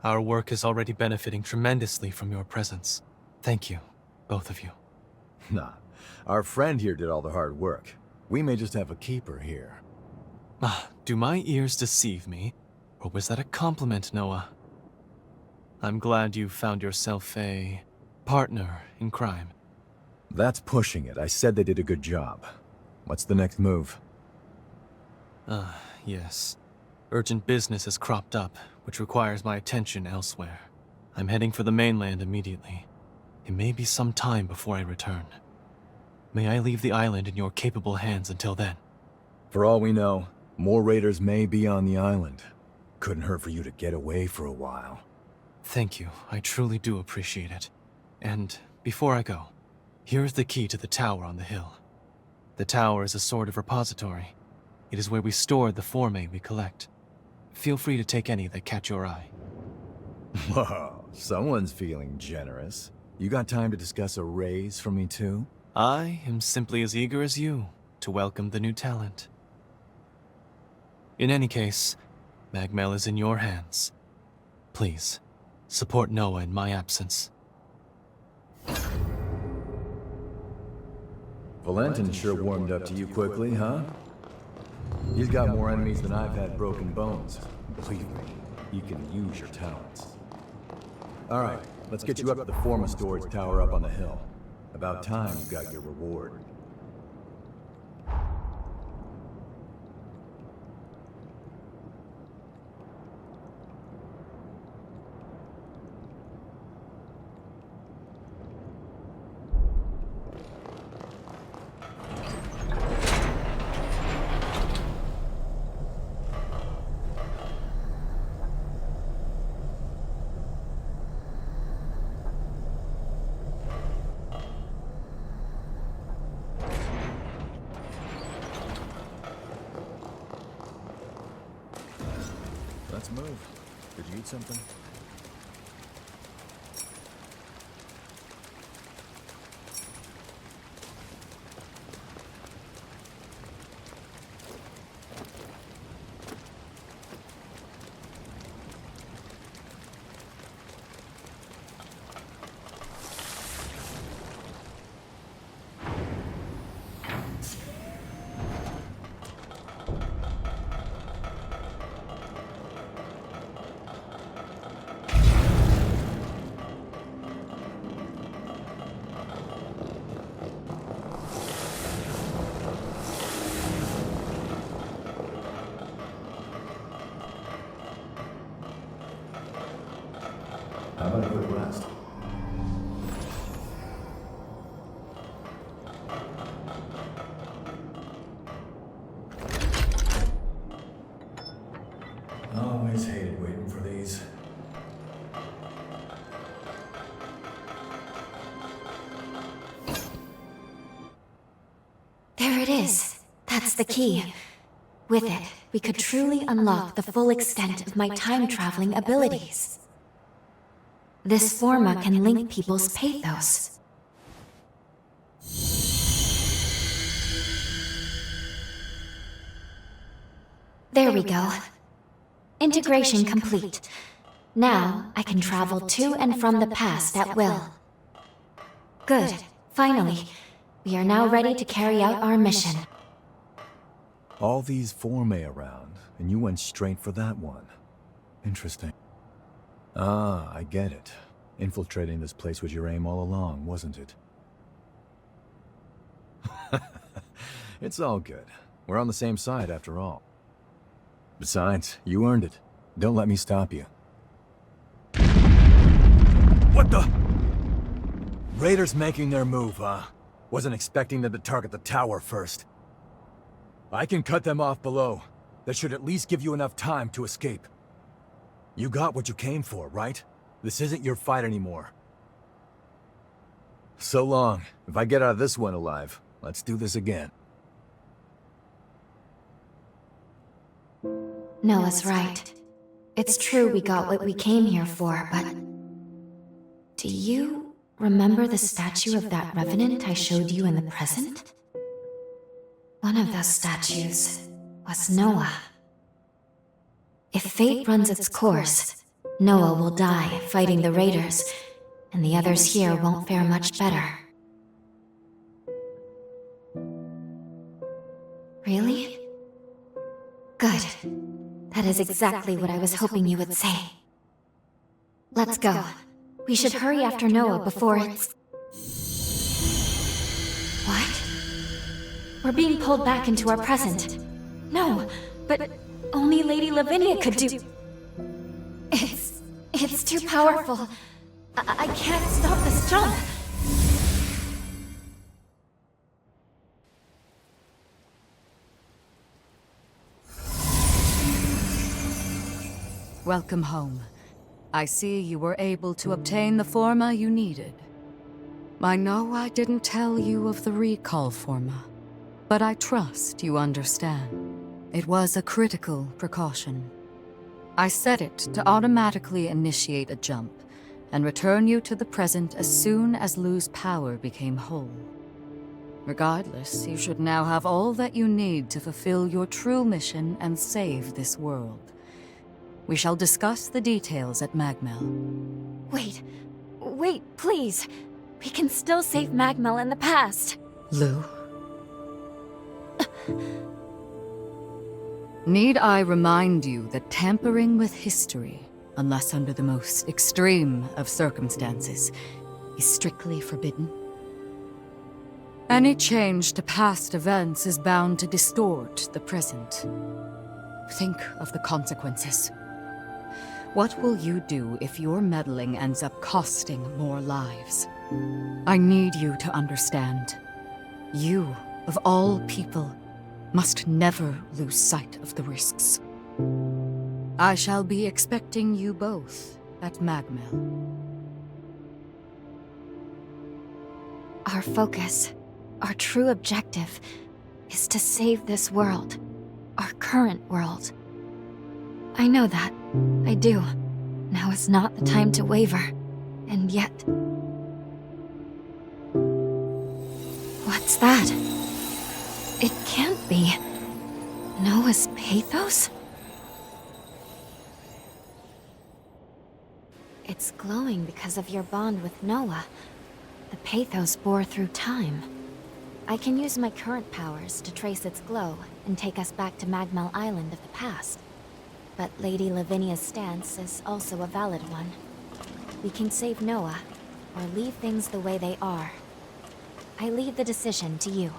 Speaker 6: Our work is already benefiting tremendously from your presence. Thank you, both of you.
Speaker 5: Nah, our friend here did all the hard work. We may just have a keeper here.
Speaker 6: Do my ears deceive me? Or was that a compliment, Noah? I'm glad you found yourself a partner in crime.
Speaker 5: That's pushing it. I said they did a good job. What's the next move?
Speaker 6: Yes. Urgent business has cropped up, which requires my attention elsewhere. I'm heading for the mainland immediately. It may be some time before I return. May I leave the island in your capable hands until then?
Speaker 5: For all we know, more raiders may be on the island. Couldn't hurt for you to get away for a while.
Speaker 6: Thank you. I truly do appreciate it. And before I go, here's the key to the tower on the hill. The tower is a sort of repository. It is where we store the formae we collect. Feel free to take any that catch your eye.
Speaker 5: Whoa, someone's feeling generous. You got time to discuss a raise for me too?
Speaker 6: I am simply as eager as you to welcome the new talent. In any case, Magmel is in your hands. Please, support Noah in my absence.
Speaker 5: Valentin sure warmed up to you quickly, huh? He's got more enemies than I've had broken bones. Believe me, you can use your talents. Alright, let's get you up to the Forma storage tower up on the hill. About time you got your reward. Let's move. Did you eat something? How about a quick rest? Always hated waiting for these.
Speaker 1: There it is. That's the key. With it, we could truly unlock the full extent of my time-traveling abilities. This Forma can link people's pathos. There we go. Integration complete. Now, I can travel to and from the past at will. Good. Finally. We are now ready to carry out our mission.
Speaker 5: All these formae around, and you went straight for that one. Interesting. Ah, I get it. Infiltrating this place was your aim all along, wasn't it? It's all good. We're on the same side after all. Besides, you earned it. Don't let me stop you. What the? Raiders making their move, huh? Wasn't expecting them to target the tower first. I can cut them off below. That should at least give you enough time to escape. You got what you came for, right? This isn't your fight anymore. So long. If I get out of this one alive, let's do this again.
Speaker 1: Noah's right. It's true we got what we came here for, but... Do you remember the statue of that revenant I showed you in the present? One of those statues was Noah. If fate runs its course, Noah will die fighting the raiders, and the others here won't fare much better. Really? Good. That is exactly what I was hoping you would say. Let's go. We should hurry after Noah before it's... What? We're being pulled back into our present. No, but only Lady Lavinia could do... It's too powerful. I can't stop this jump.
Speaker 2: Welcome home. I see you were able to obtain the forma you needed. I know I didn't tell you of the recall forma, but I trust you understand. It was a critical precaution. I set it to automatically initiate a jump and return you to the present as soon as Lu's power became whole. Regardless, you should now have all that you need to fulfill your true mission and save this world. We shall discuss the details at Magmel.
Speaker 1: Wait, please. We can still save Magmel in the past.
Speaker 2: Lu? Need I remind you that tampering with history, unless under the most extreme of circumstances, is strictly forbidden? Any change to past events is bound to distort the present. Think of the consequences. What will you do if your meddling ends up costing more lives? I need you to understand. You, of all people, must never lose sight of the risks. I shall be expecting you both at Magmel.
Speaker 1: Our focus, our true objective, is to save this world. Our current world. I know that. I do. Now is not the time to waver. And yet... What's that? It can't be. Noah's pathos? It's glowing because of your bond with Noah. The pathos bore through time. I can use my current powers to trace its glow and take us back to Magmel Island of the past. But Lady Lavinia's stance is also a valid one. We can save Noah, or leave things the way they are. I leave the decision to you.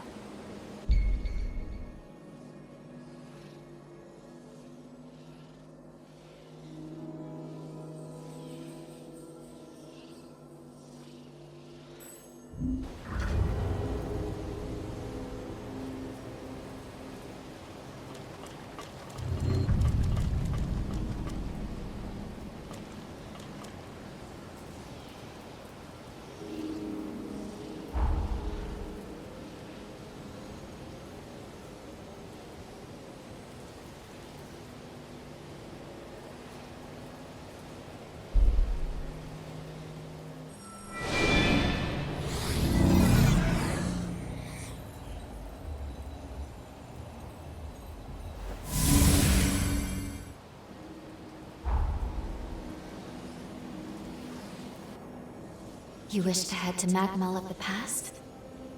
Speaker 1: You wish to head to Magmel of the past?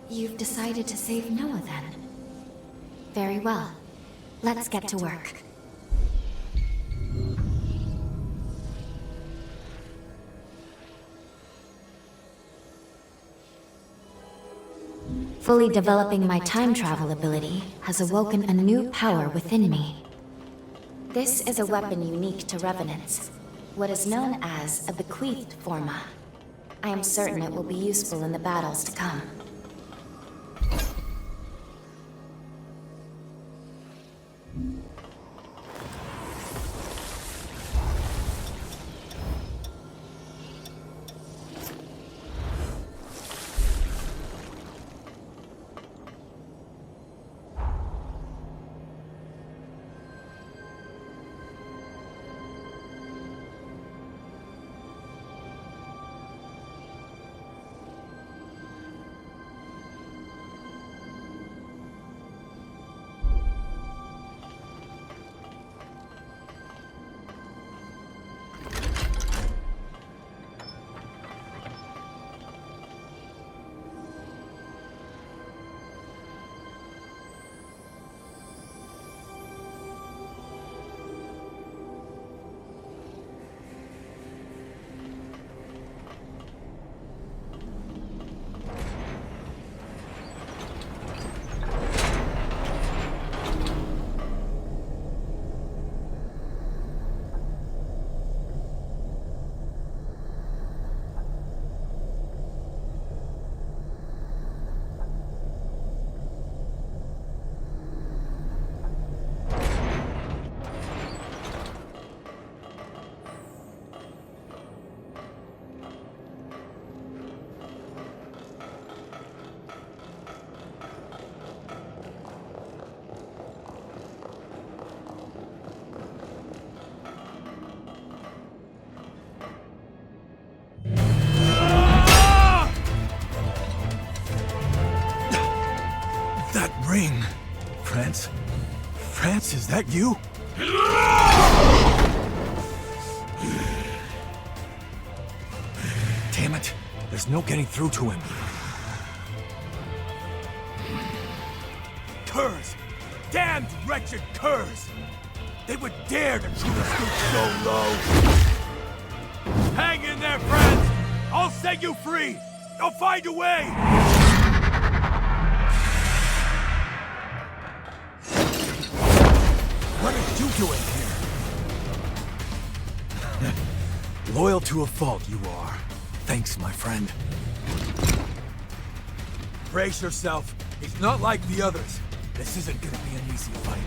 Speaker 1: You've decided to save Noah then? Very well. Let's get to work. Fully developing my time travel ability has awoken a new power within me. This is a weapon unique to Revenants, what is known as a bequeathed forma. I am certain it will be useful in the battles to come.
Speaker 5: Ring. France? France, is that you? Damn it. There's no getting through to him. Curs! Damned wretched curs! They would dare to shoot us so low! Hang in there, friends! I'll set you free! I'll find a way! What are you doing here? Loyal to a fault, you are. Thanks, my friend. Brace yourself. He's not like the others. This isn't gonna be an easy fight.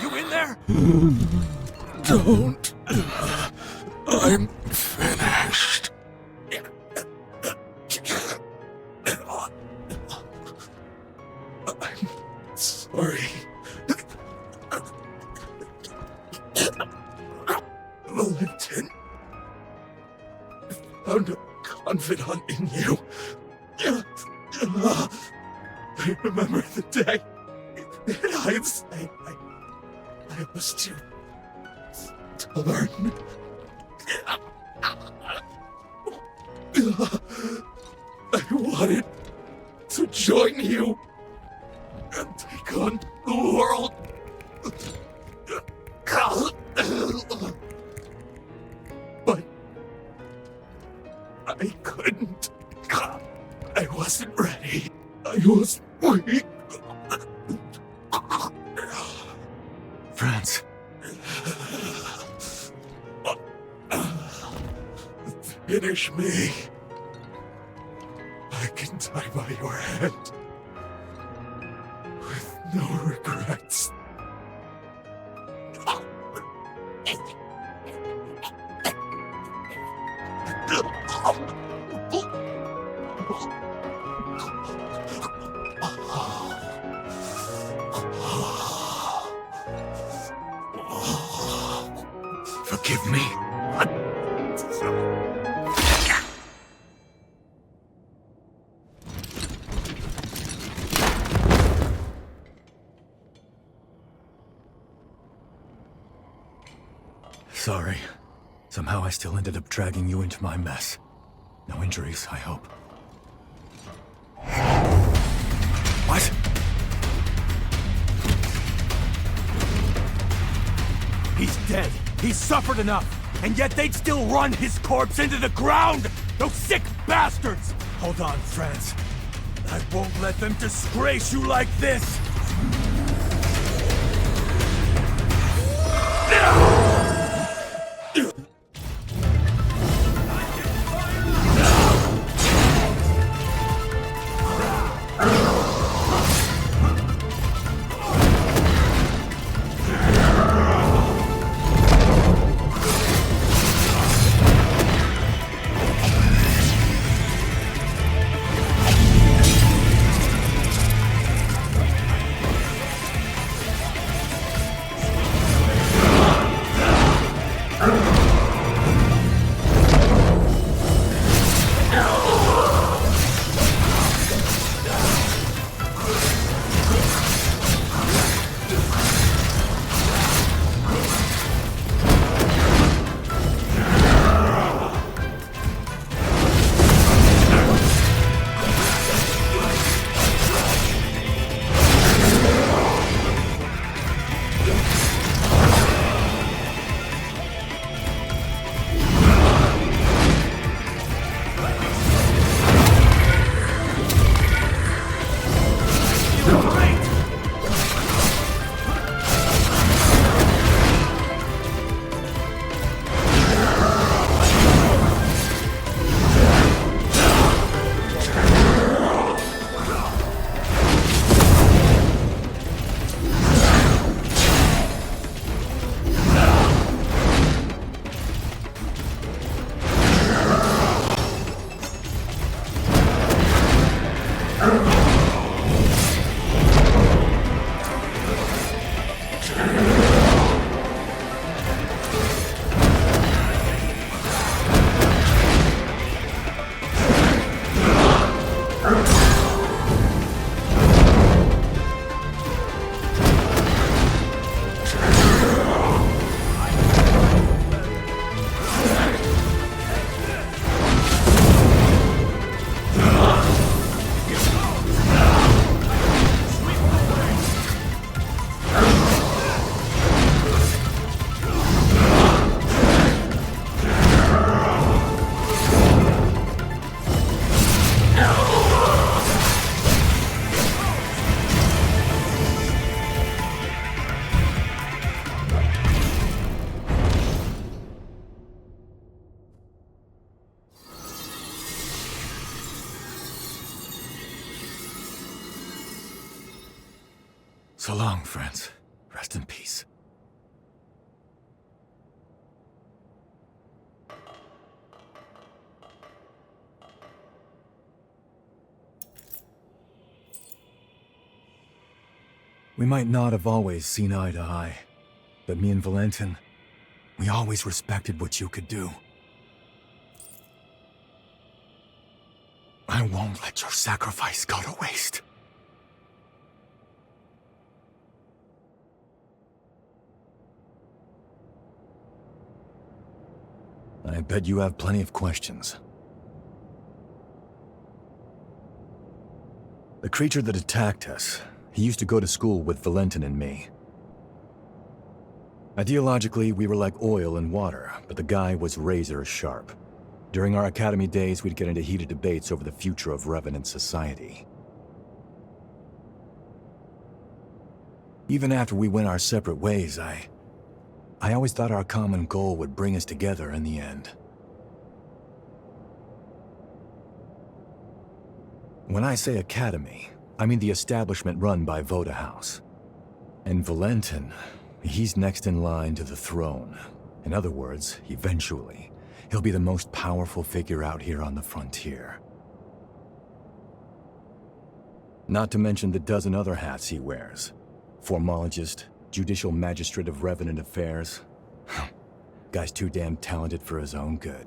Speaker 5: You in there?
Speaker 14: Don't. I'm finished. I'm sorry. Valentin. Found a confidant in you. I remember the day. In hindsight, I was too stubborn. I wanted to join you and take on the world. But I couldn't. I wasn't ready. I was weak.
Speaker 5: France.
Speaker 3: Finish me. I can die by your hand. With no regrets.
Speaker 5: Forgive me. Sorry. Somehow I still ended up dragging you into my mess. No injuries, I hope. What? He's dead. He's suffered enough. And yet they'd still run his corpse into the ground! Those sick bastards! Hold on, France. I won't let them disgrace you like this! So long, friends. Rest in peace. We might not have always seen eye to eye, but me and Valentin, we always respected what you could do. I won't let your sacrifice go to waste. I bet you have plenty of questions. The creature that attacked us, he used to go to school with Valentin and me. Ideologically, we were like oil and water, but the guy was razor sharp. During our academy days, we'd get into heated debates over the future of Revenant society. Even after we went our separate ways, I always thought our common goal would bring us together in the end. When I say academy, I mean the establishment run by Voda House. And Valentin, he's next in line to the throne. In other words, eventually, he'll be the most powerful figure out here on the frontier. Not to mention the dozen other hats he wears. Formologist, Judicial Magistrate of Revenant Affairs. Guy's too damn talented for his own good.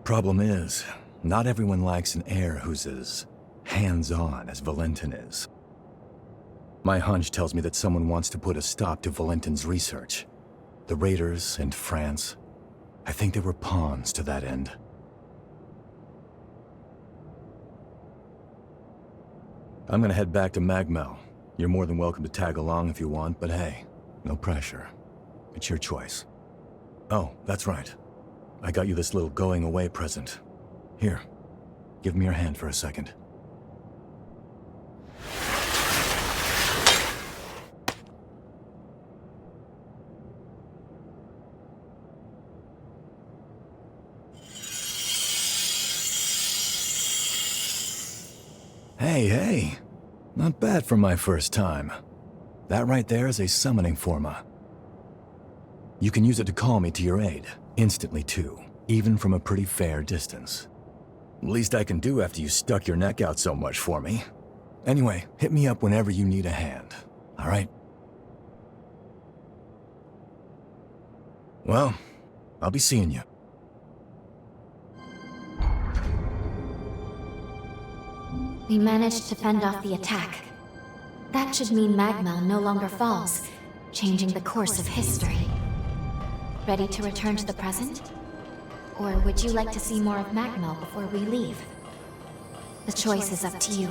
Speaker 5: Problem is, not everyone likes an heir who's as hands-on as Valentin is. My hunch tells me that someone wants to put a stop to Valentin's research. The Raiders and France. I think they were pawns to that end. I'm gonna head back to Magmel. You're more than welcome to tag along if you want, but hey, no pressure. It's your choice. Oh, that's right. I got you this little going-away present. Here, give me your hand for a second. Hey, not bad for my first time. That right there is a summoning forma. You can use it to call me to your aid, instantly too, even from a pretty fair distance. Least I can do after you stuck your neck out so much for me. Anyway, hit me up whenever you need a hand, alright? Well, I'll be seeing you.
Speaker 1: We managed to fend off the attack. That should mean Magmel no longer falls, changing the course of history. Ready to return to the present? Or would you like to see more of Magmel before we leave? The choice is up to you.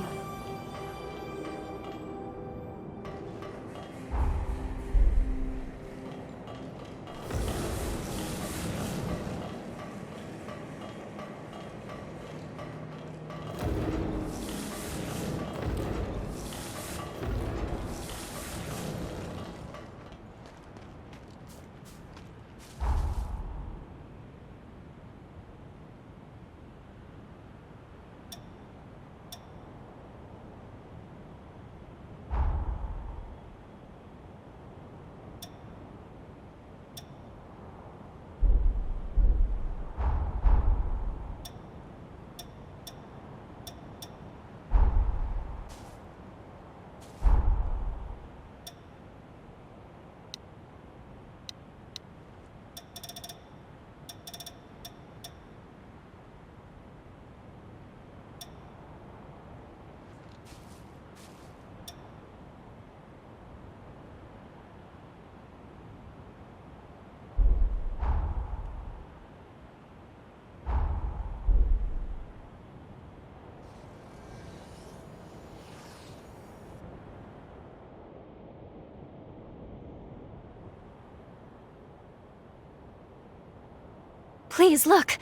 Speaker 1: Please, look!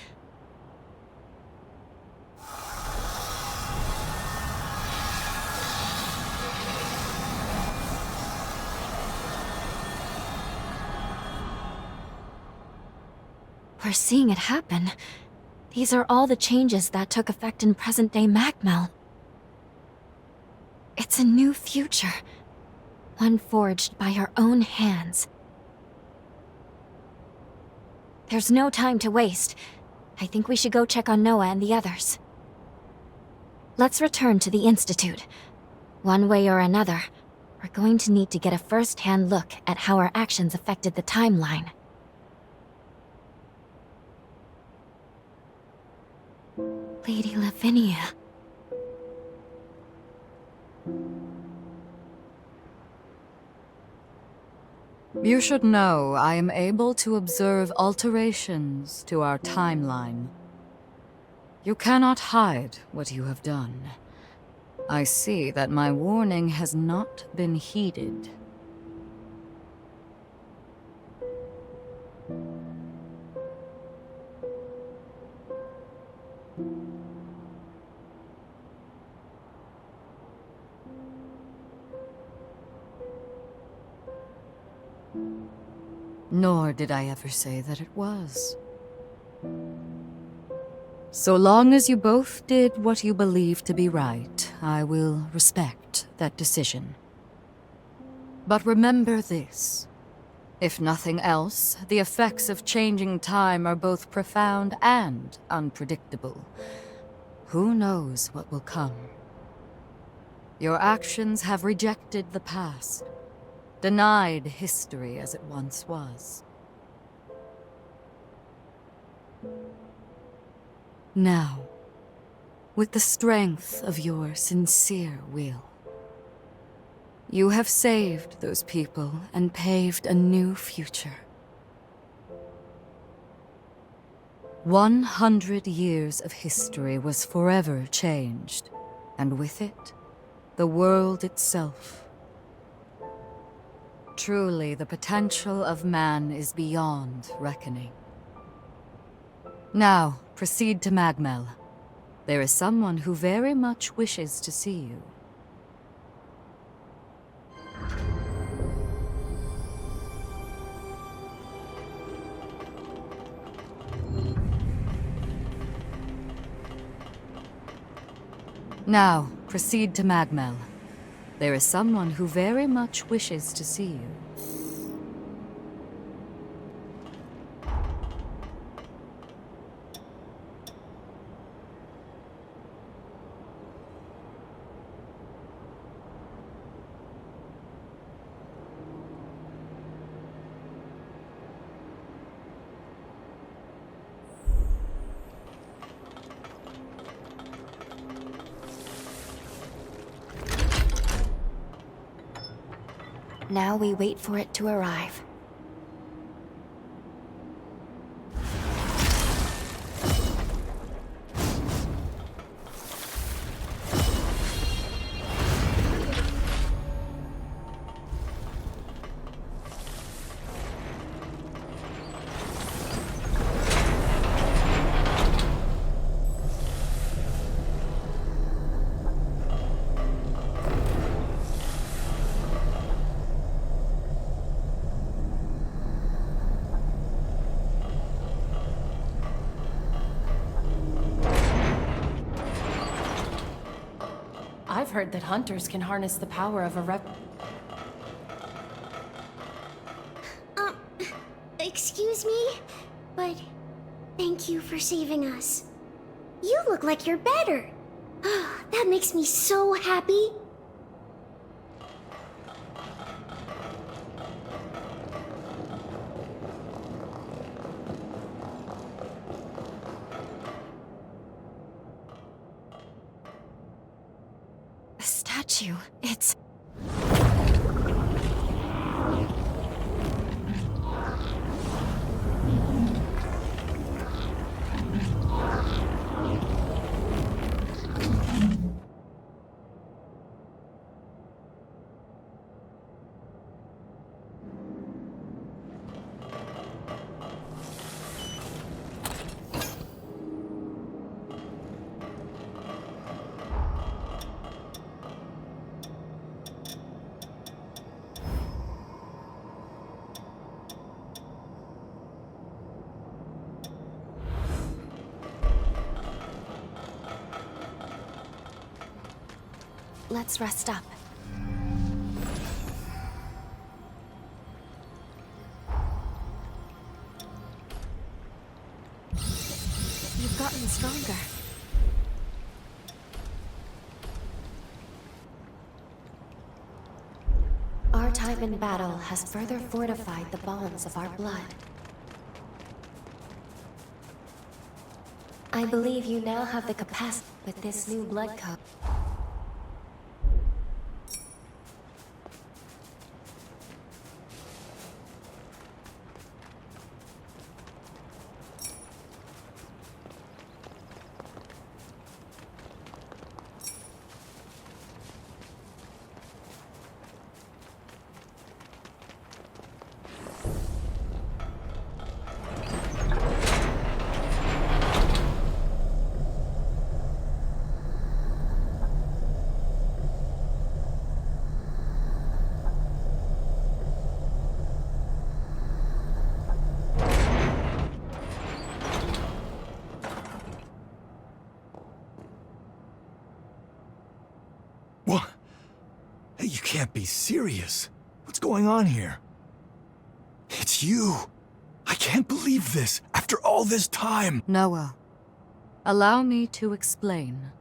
Speaker 1: We're seeing it happen. These are all the changes that took effect in present-day Magmel. It's a new future. One forged by our own hands. There's no time to waste. I think we should go check on Noah and the others. Let's return to the Institute. One way or another, we're going to need to get a first-hand look at how our actions affected the timeline. Lady Lavinia.
Speaker 2: You should know I am able to observe alterations to our timeline. You cannot hide what you have done. I see that my warning has not been heeded. Nor did I ever say that it was. So long as you both did what you believe to be right, I will respect that decision. But remember this. If nothing else, the effects of changing time are both profound and unpredictable. Who knows what will come? Your actions have rejected the past, denied history as it once was. Now, with the strength of your sincere will, you have saved those people and paved a new future. 100 years of history was forever changed, and with it, the world itself. Truly, the potential of man is beyond reckoning. Now, proceed to Magmel. There is someone who very much wishes to see you. Now, proceed to Magmel. There is someone who very much wishes to see you.
Speaker 1: Now we wait for it to arrive.
Speaker 9: I've heard that hunters can harness the power of a
Speaker 10: Excuse me? But thank you for saving us. You look like you're better. That makes me so happy.
Speaker 1: Statue. It's... Let's rest up. You've gotten stronger. Our time in battle has further fortified the bonds of our blood. I believe you now have the capacity with this new blood code.
Speaker 5: can't be serious. What's going on here? It's you. I can't believe this after all this time.
Speaker 2: Noah, allow me to explain.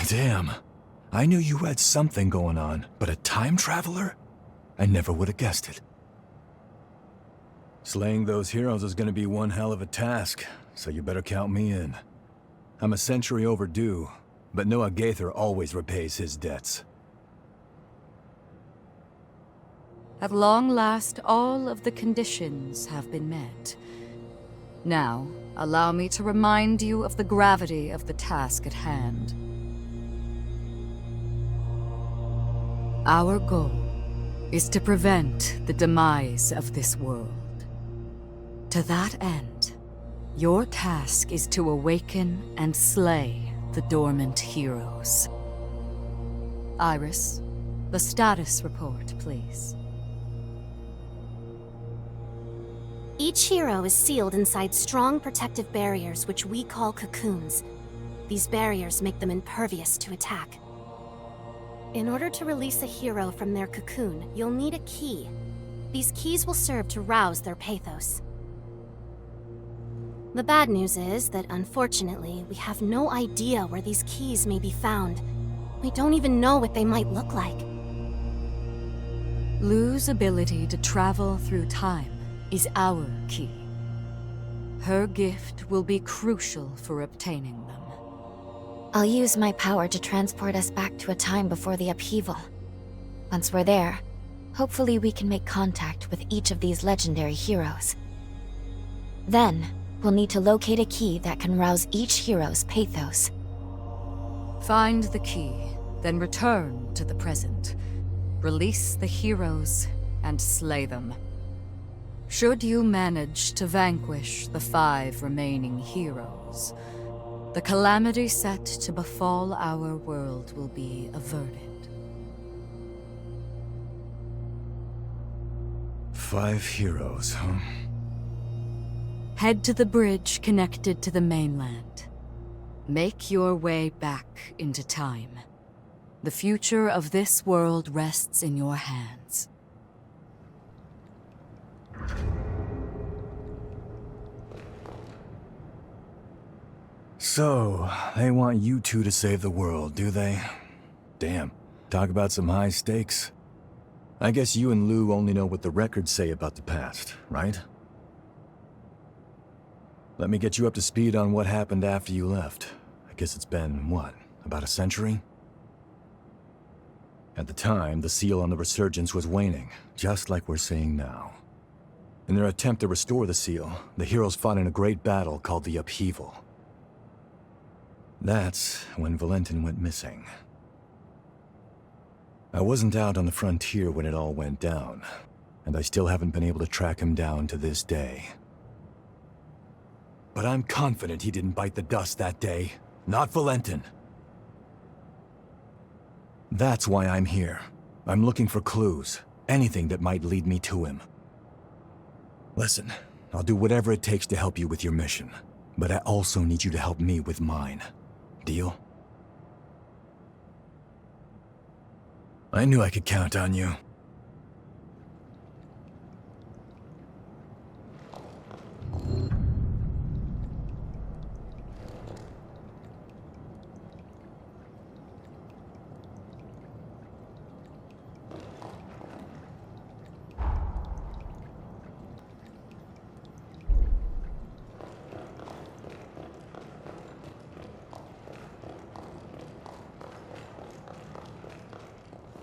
Speaker 5: Damn. I knew you had something going on, but a time traveler? I never would have guessed it. Slaying those heroes is gonna be one hell of a task, so you better count me in. I'm a century overdue, but Noah Gaither always repays his debts.
Speaker 2: At long last, all of the conditions have been met. Now, allow me to remind you of the gravity of the task at hand. Our goal is to prevent the demise of this world. To that end, your task is to awaken and slay the dormant heroes. Iris, the status report, please.
Speaker 1: Each hero is sealed inside strong protective barriers which we call cocoons. These barriers make them impervious to attack. In order to release a hero from their cocoon, you'll need a key. These keys will serve to rouse their pathos. The bad news is that, unfortunately, we have no idea where these keys may be found. We don't even know what they might look like.
Speaker 2: Lu's ability to travel through time is our key. Her gift will be crucial for obtaining them.
Speaker 1: I'll use my power to transport us back to a time before the upheaval. Once we're there, hopefully we can make contact with each of these legendary heroes. Then, we'll need to locate a key that can rouse each hero's pathos.
Speaker 2: Find the key, then return to the present. Release the heroes and slay them. Should you manage to vanquish the 5 remaining heroes, the calamity set to befall our world will be averted.
Speaker 5: 5 heroes, huh?
Speaker 2: Head to the bridge connected to the mainland. Make your way back into time. The future of this world rests in your hands.
Speaker 5: So, they want you two to save the world, do they? Damn, talk about some high stakes. I guess you and Lu only know what the records say about the past, right? Let me get you up to speed on what happened after you left. I guess it's been, what, about a century? At the time, the seal on the Resurgence was waning, just like we're seeing now. In their attempt to restore the seal, the heroes fought in a great battle called the Upheaval. That's when Valentin went missing. I wasn't out on the frontier when it all went down, and I still haven't been able to track him down to this day. But I'm confident he didn't bite the dust that day. Not Valentin. That's why I'm here. I'm looking for clues. Anything that might lead me to him. Listen, I'll do whatever it takes to help you with your mission. But I also need you to help me with mine. Deal? I knew I could count on you.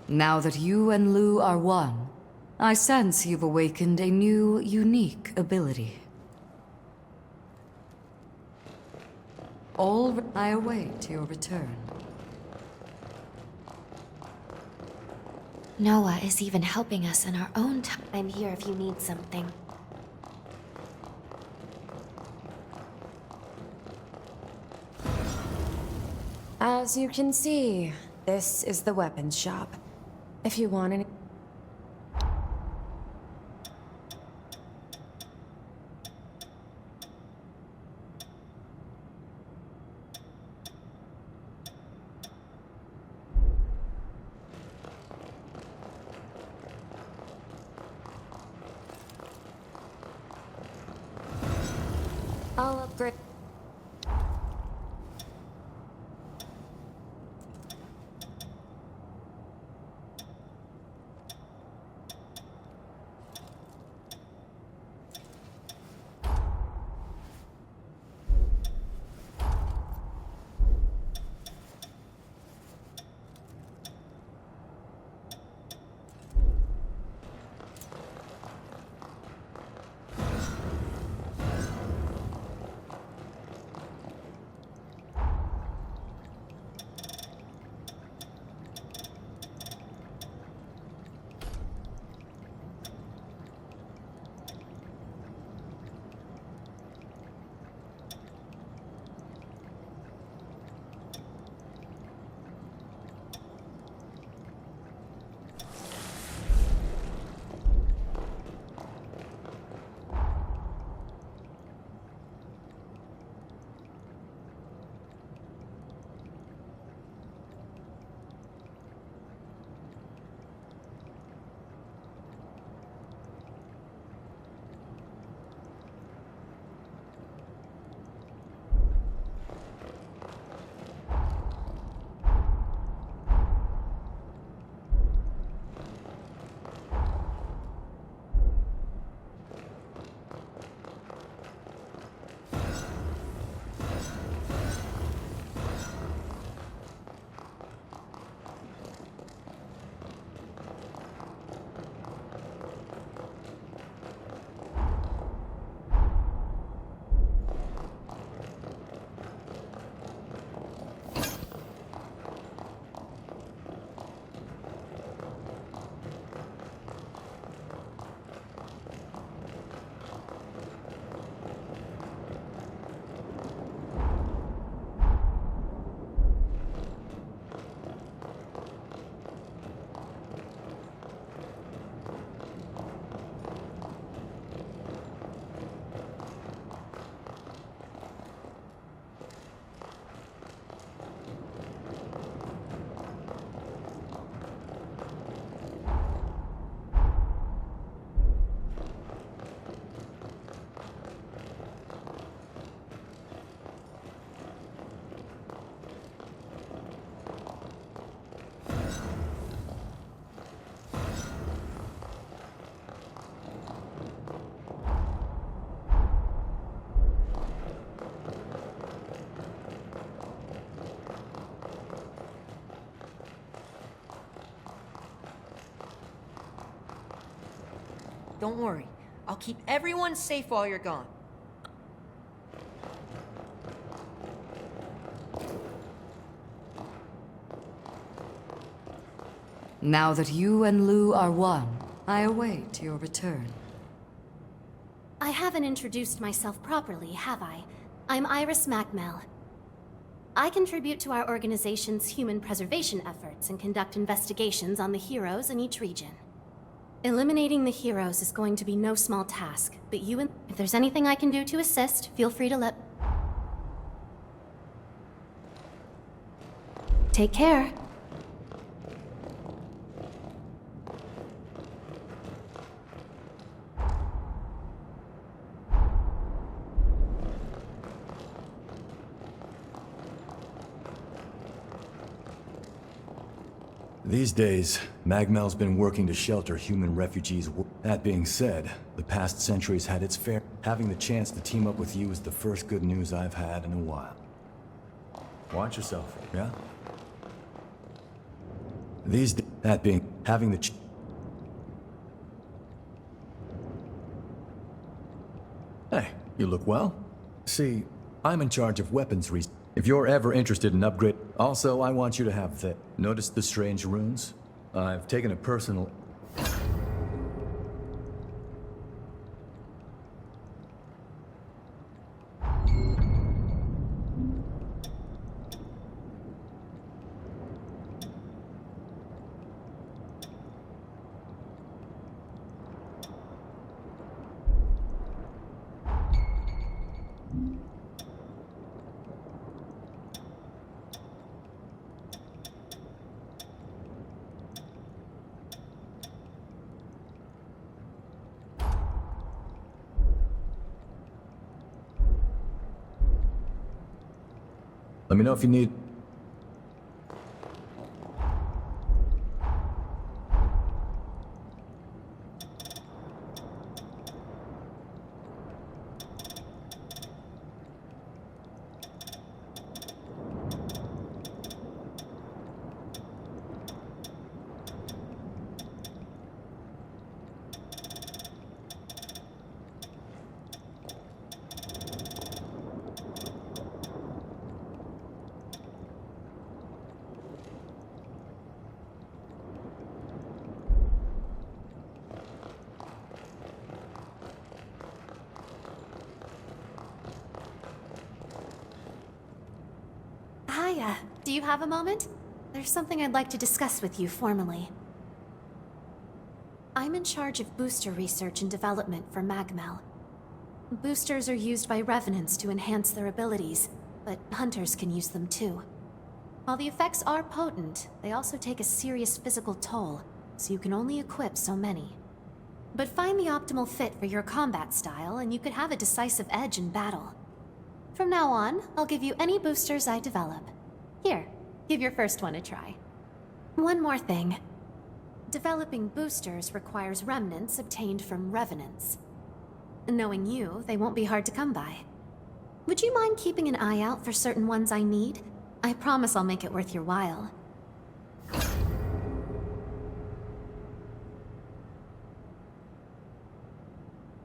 Speaker 2: Now that you and Lu are one, I sense you've awakened a new, unique ability. I await your return.
Speaker 1: Noah is even helping us in our own time. I'm here if you need something.
Speaker 9: As you can see, this is the weapons shop. If you want any... Great.
Speaker 12: Don't worry. I'll keep everyone safe while you're gone.
Speaker 2: Now that you and Lou are one, I await your return.
Speaker 1: I haven't introduced myself properly, have I? I'm Iris Macmel. I contribute to our organization's human preservation efforts and conduct investigations on the heroes in each region. Eliminating the heroes is going to be no small task, but if there's anything I can do to assist, feel free to let... Take care.
Speaker 5: These days, Magmel's been working to shelter human refugees. That being said, the past century's had its fair. Having the chance to team up with you is the first good news I've had in a while. Watch yourself, yeah? Having the Hey, you look well. See, I'm in charge of weapons research. If you're ever interested in upgrade... Also, I want you to have the... Notice the strange runes? I've taken a personal... Let me know if you need...
Speaker 1: Hiya. Do you have a moment? There's something I'd like to discuss with you formally. I'm in charge of booster research and development for Magmel. Boosters are used by revenants to enhance their abilities, but hunters can use them too. While the effects are potent, they also take a serious physical toll, so you can only equip so many. But find the optimal fit for your combat style, and you could have a decisive edge in battle. From now on, I'll give you any boosters I develop. Here, give your first one a try. One more thing. Developing boosters requires remnants obtained from revenants. Knowing you, they won't be hard to come by. Would you mind keeping an eye out for certain ones I need? I promise I'll make it worth your while.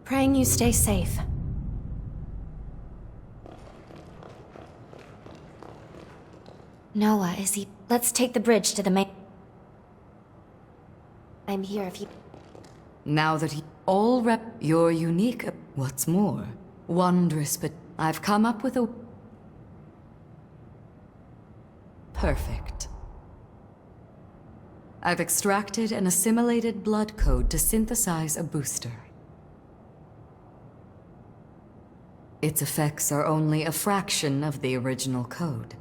Speaker 1: Praying you stay safe. Noah, is he... Let's take the bridge to the main... I'm here if you...
Speaker 2: Now that you're unique. What's more, wondrous, but I've come up with a... Perfect. I've extracted and assimilated blood code to synthesize a booster. Its effects are only a fraction of the original code,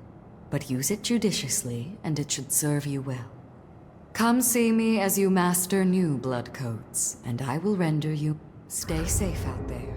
Speaker 2: but use it judiciously and it should serve you well. Come see me as you master new blood codes, and I will render you... Stay safe out there.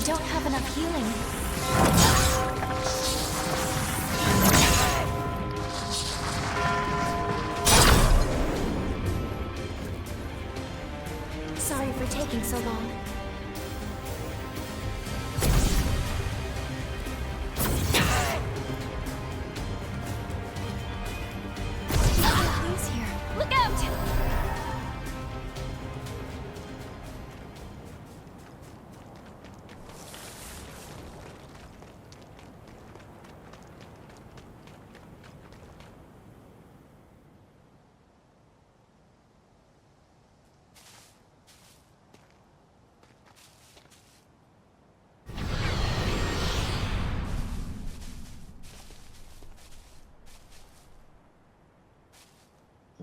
Speaker 1: We don't have enough healing. Sorry for taking so long. Please here. Look out!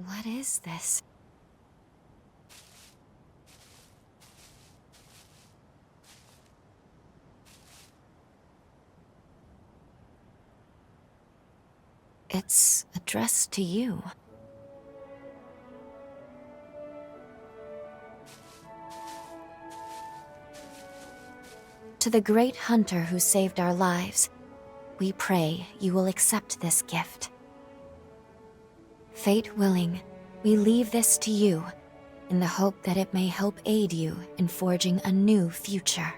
Speaker 1: What is this? It's addressed to you. To the great hunter who saved our lives, we pray you will accept this gift. Fate willing, we leave this to you, in the hope that it may help aid you in forging a new future.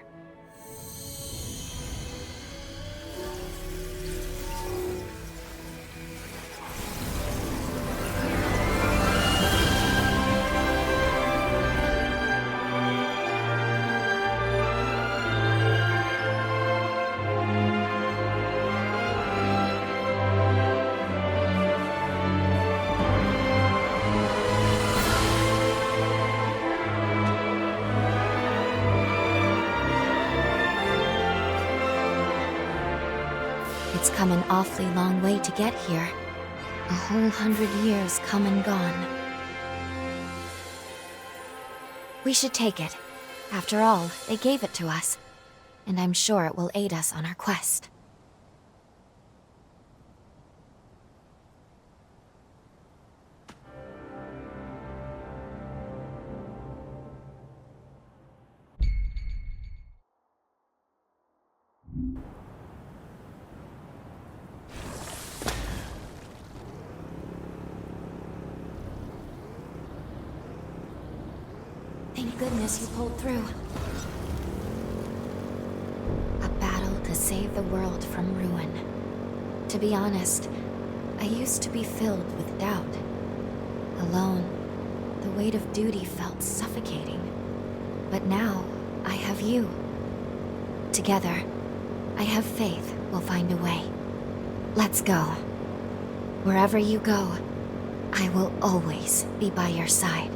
Speaker 1: It's come an awfully long way to get here. A whole 100 years come and gone. We should take it. After all, they gave it to us. And I'm sure it will aid us on our quest. Thank goodness you pulled through. A battle to save the world from ruin. To be honest, I used to be filled with doubt. Alone, the weight of duty felt suffocating. But now, I have you. Together, I have faith we'll find a way. Let's go. Wherever you go, I will always be by your side.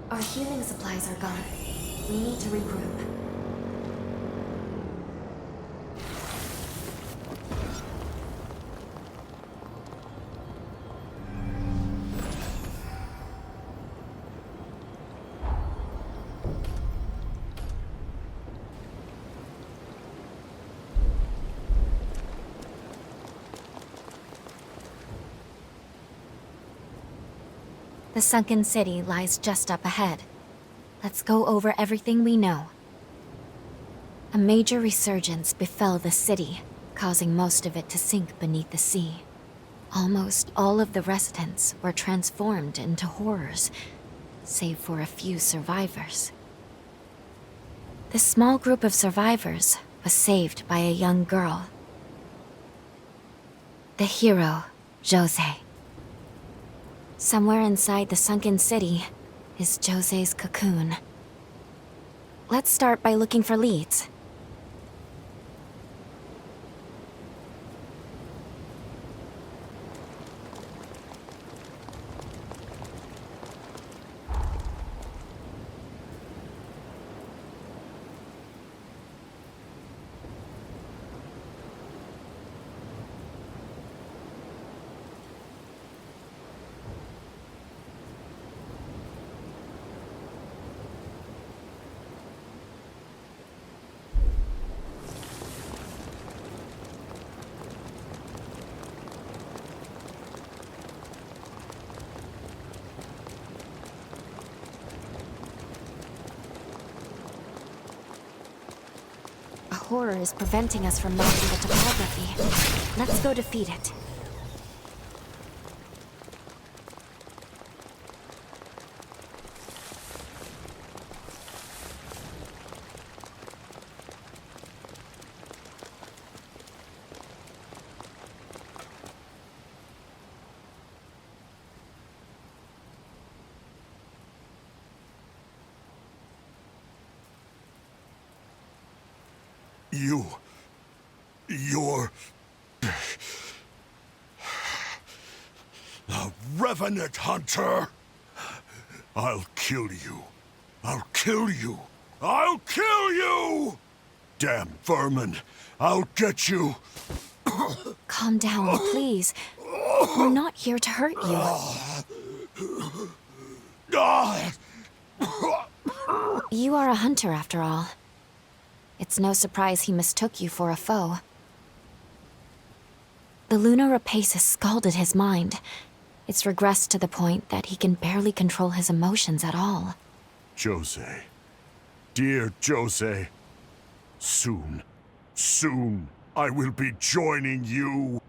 Speaker 1: Our healing supplies are gone. We need to regroup. The sunken city lies just up ahead. Let's go over everything we know. A major resurgence befell the city, causing most of it to sink beneath the sea. Almost all of the residents were transformed into horrors, save for a few survivors. This small group of survivors was saved by a young girl. The hero, Jose. Somewhere inside the sunken city is Jose's cocoon. Let's start by looking for leads. horror is preventing us from mapping the topography. Let's go defeat it.
Speaker 3: You're... the Revenant Hunter! I'll kill you. I'll kill you. I'll kill you! Damn vermin! I'll get you!
Speaker 1: Calm down, please. We're not here to hurt you. You are a hunter, after all. It's no surprise he mistook you for a foe. The lunar rapace has scalded his mind. It's regressed to the point that he can barely control his emotions at all.
Speaker 3: Jose. Dear Jose. Soon, I will be joining you.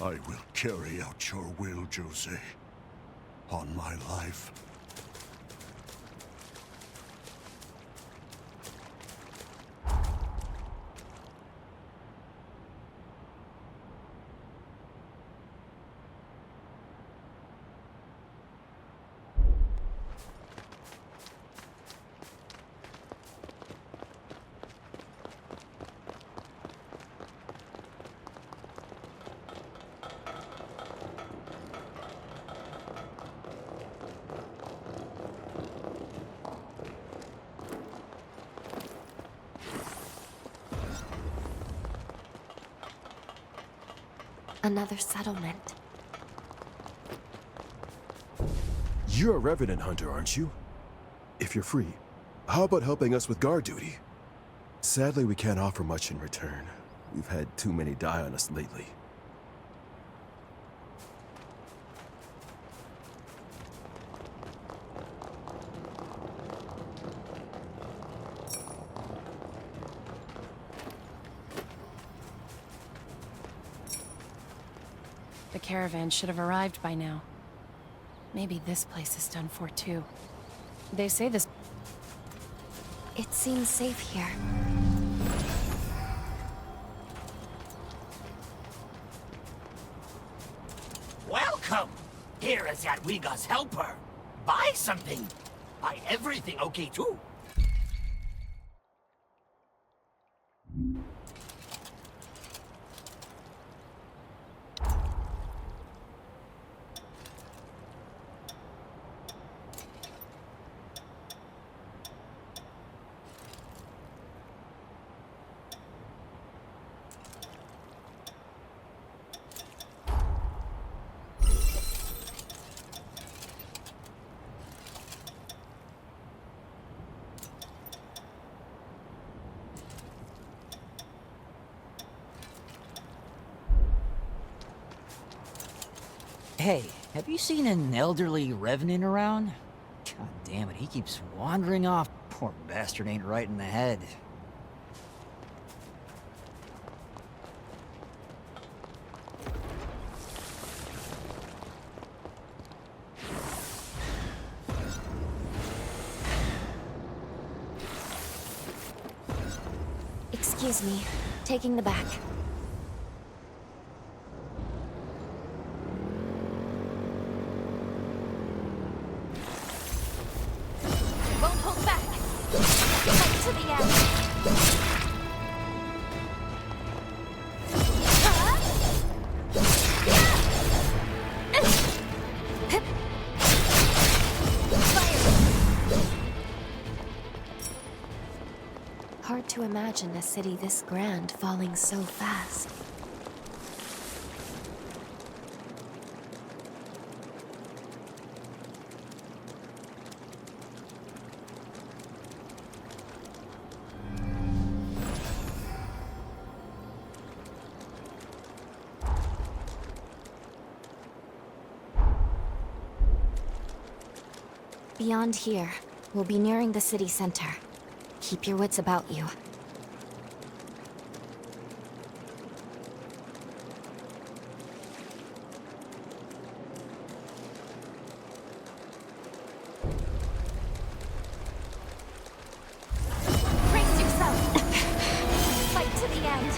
Speaker 3: I will carry out your will, Jose. On my life.
Speaker 1: Another settlement.
Speaker 15: You're a Revenant Hunter, aren't you? If you're free, how about helping us with guard duty? Sadly, we can't offer much in return. We've had too many die on us lately.
Speaker 16: The caravan should have arrived by now. Maybe this place is done for too. They say this...
Speaker 1: It seems safe here.
Speaker 17: Welcome! Here is Jadwiga's helper. Buy something. Buy everything, okay, too?
Speaker 18: Hey, have you seen an elderly Revenant around? God damn it, he keeps wandering off. Poor bastard ain't right in the head.
Speaker 1: Excuse me, taking the back.
Speaker 10: Won't hold back. Fight to the end.
Speaker 1: Hard to imagine a city this grand falling so fast. Beyond here, we'll be nearing the city center. Keep your wits about you.
Speaker 10: Brace yourself! Fight to the end!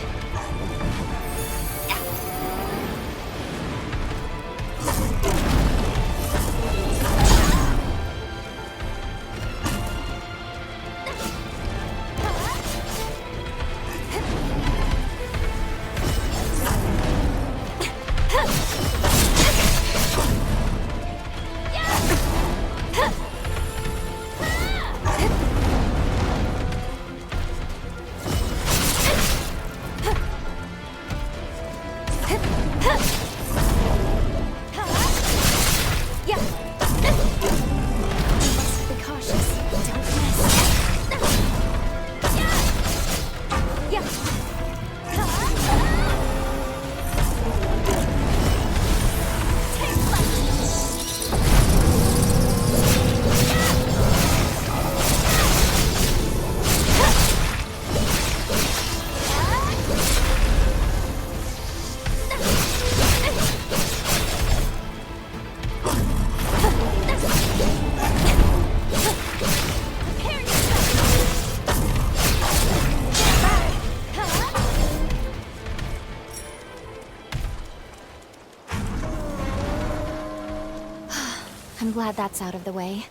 Speaker 1: I'm glad that's out of the way.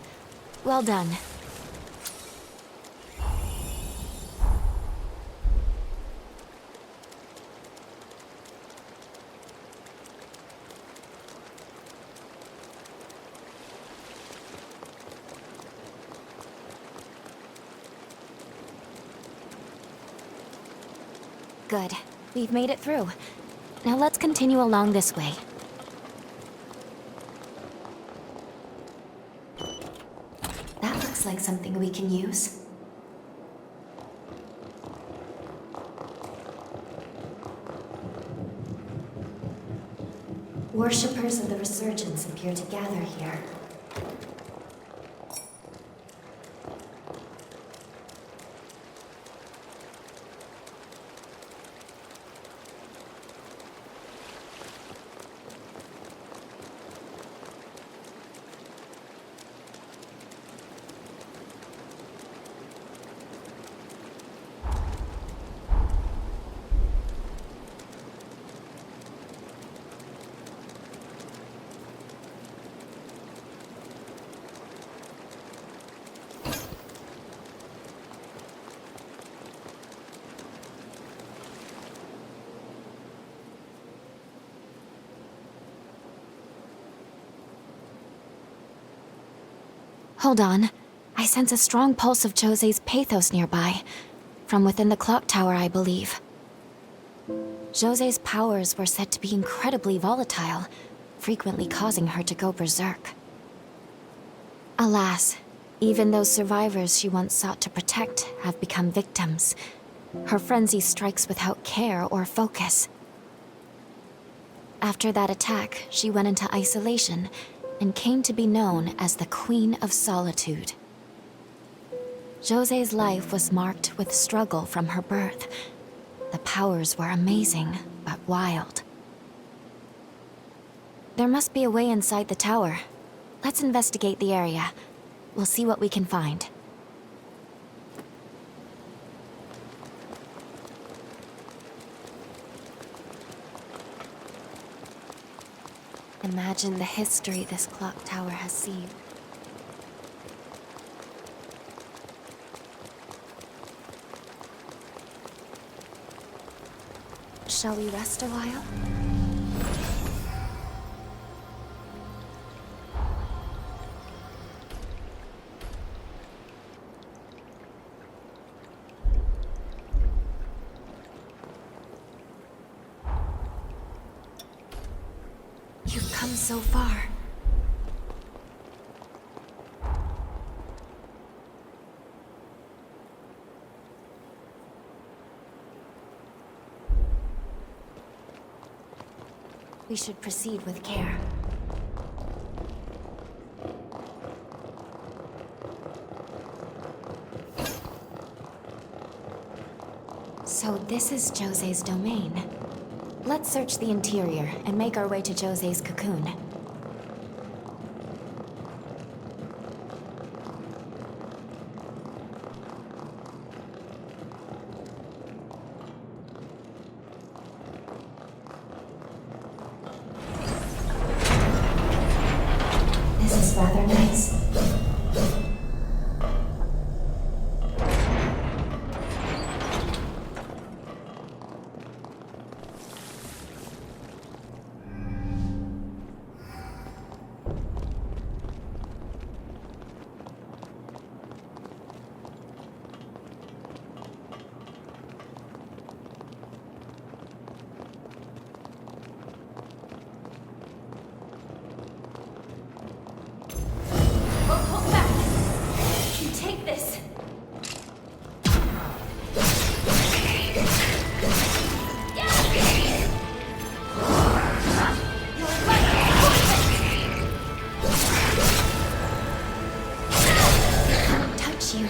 Speaker 1: Well done. Good. We've made it through. Now let's continue along this way. That looks like something we can use. Worshippers of the Resurgence appear to gather here. Hold on. I sense a strong pulse of Jose's pathos nearby. From within the clock tower, I believe. Jose's powers were said to be incredibly volatile, frequently causing her to go berserk. Alas, even those survivors she once sought to protect have become victims. Her frenzy strikes without care or focus. After that attack, she went into isolation, and came to be known as the Queen of Solitude. Jose's life was marked with struggle from her birth. The powers were amazing, but wild. There must be a way inside the tower. Let's investigate the area. We'll see what we can find. Imagine the history this clock tower has seen. Shall we rest a while? You've come so far. We should proceed with care. So this is Jose's domain. Let's search the interior and make our way to Jose's cocoon. This is rather nice.
Speaker 10: Take this.
Speaker 1: Touch you.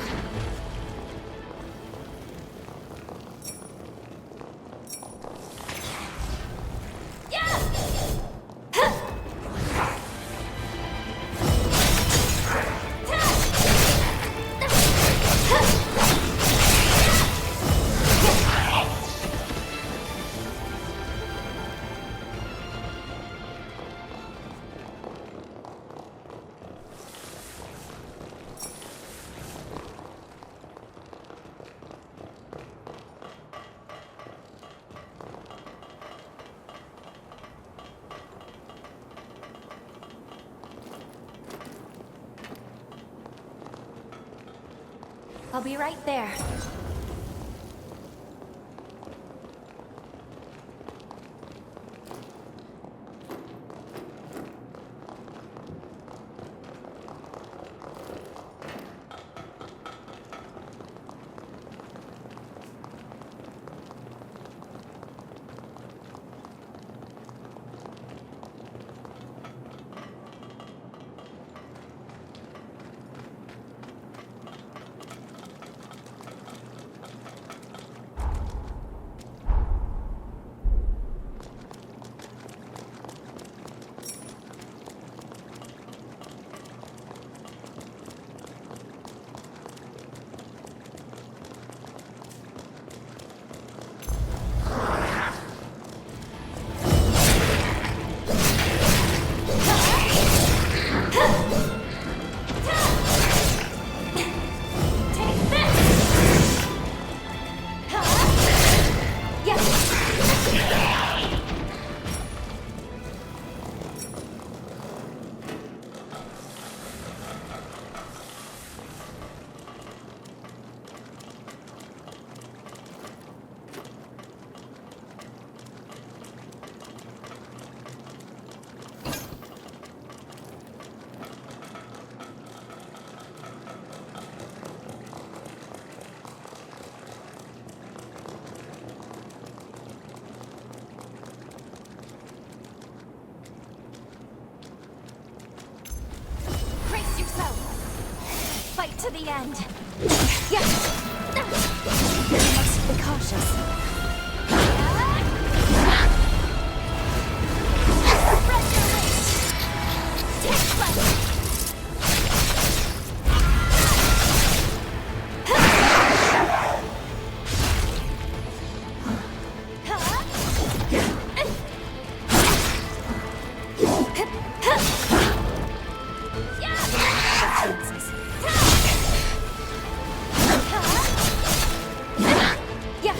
Speaker 10: I'll be right there. Fight to the end. Yes. You must be cautious. Spread your wings. Take flight. Yeah.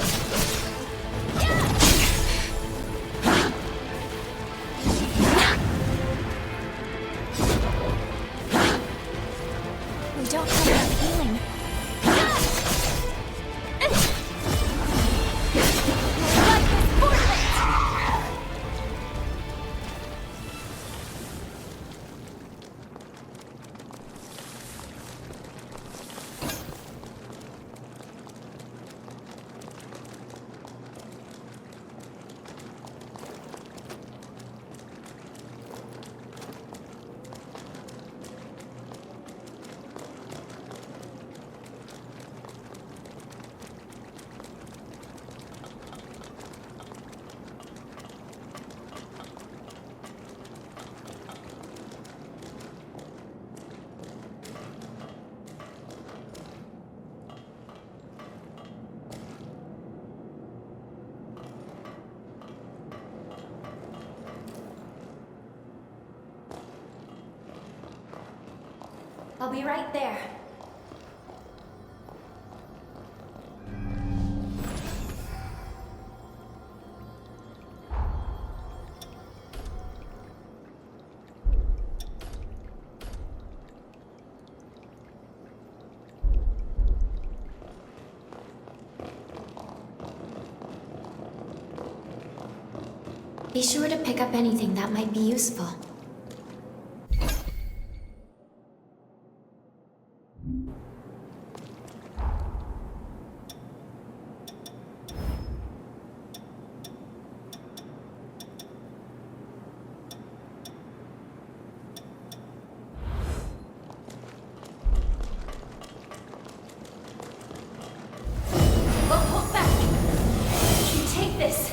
Speaker 10: I'll be right there. Be sure to pick up anything that might be useful. Hold back! You take this!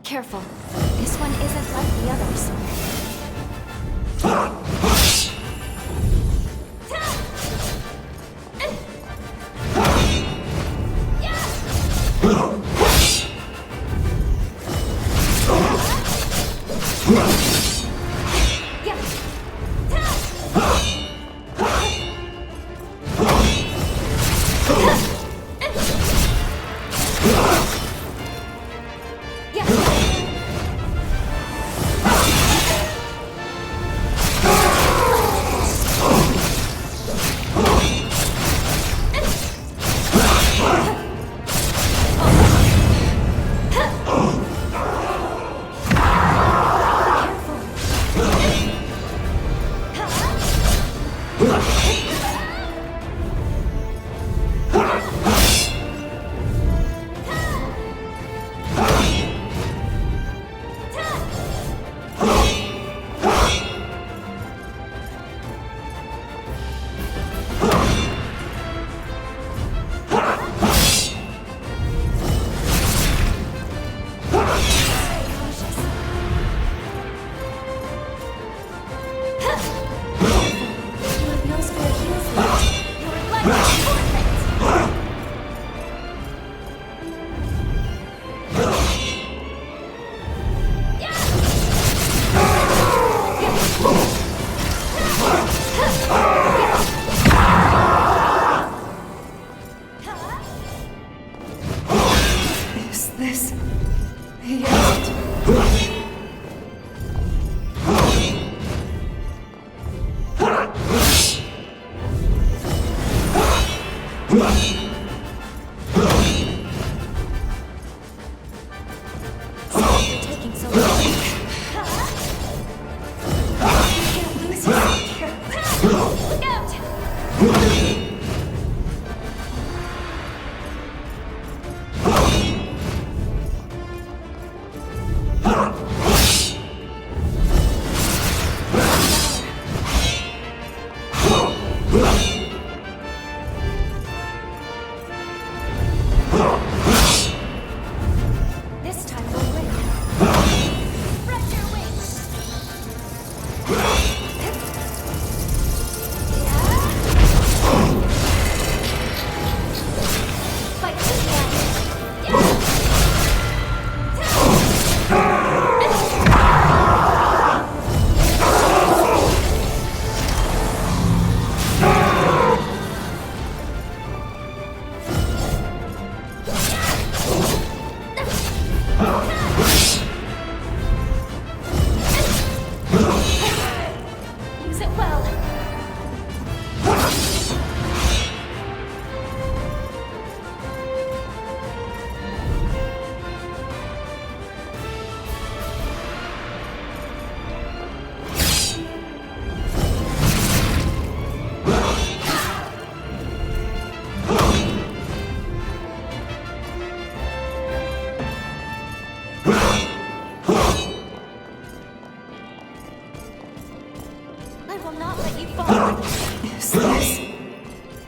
Speaker 10: Careful. This one isn't like the others.
Speaker 9: this the end?
Speaker 1: You're taking so long.
Speaker 10: You can't lose yourself here. Look out!
Speaker 1: This time we'll win.
Speaker 10: Spread your wings. Fight to the end. Use it well. I will not let you fall.
Speaker 9: Is this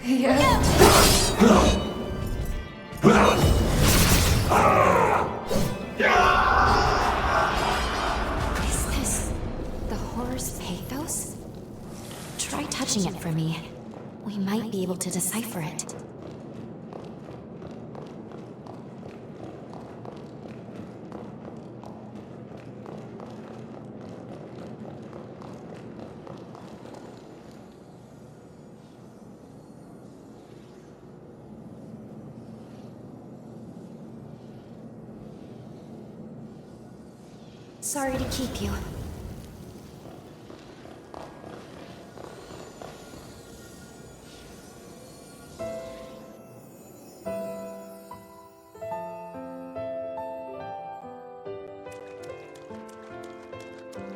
Speaker 9: the end?
Speaker 1: Is this the horror's pathos? Try touching it for me. We might be able to decipher it. Sorry to keep you.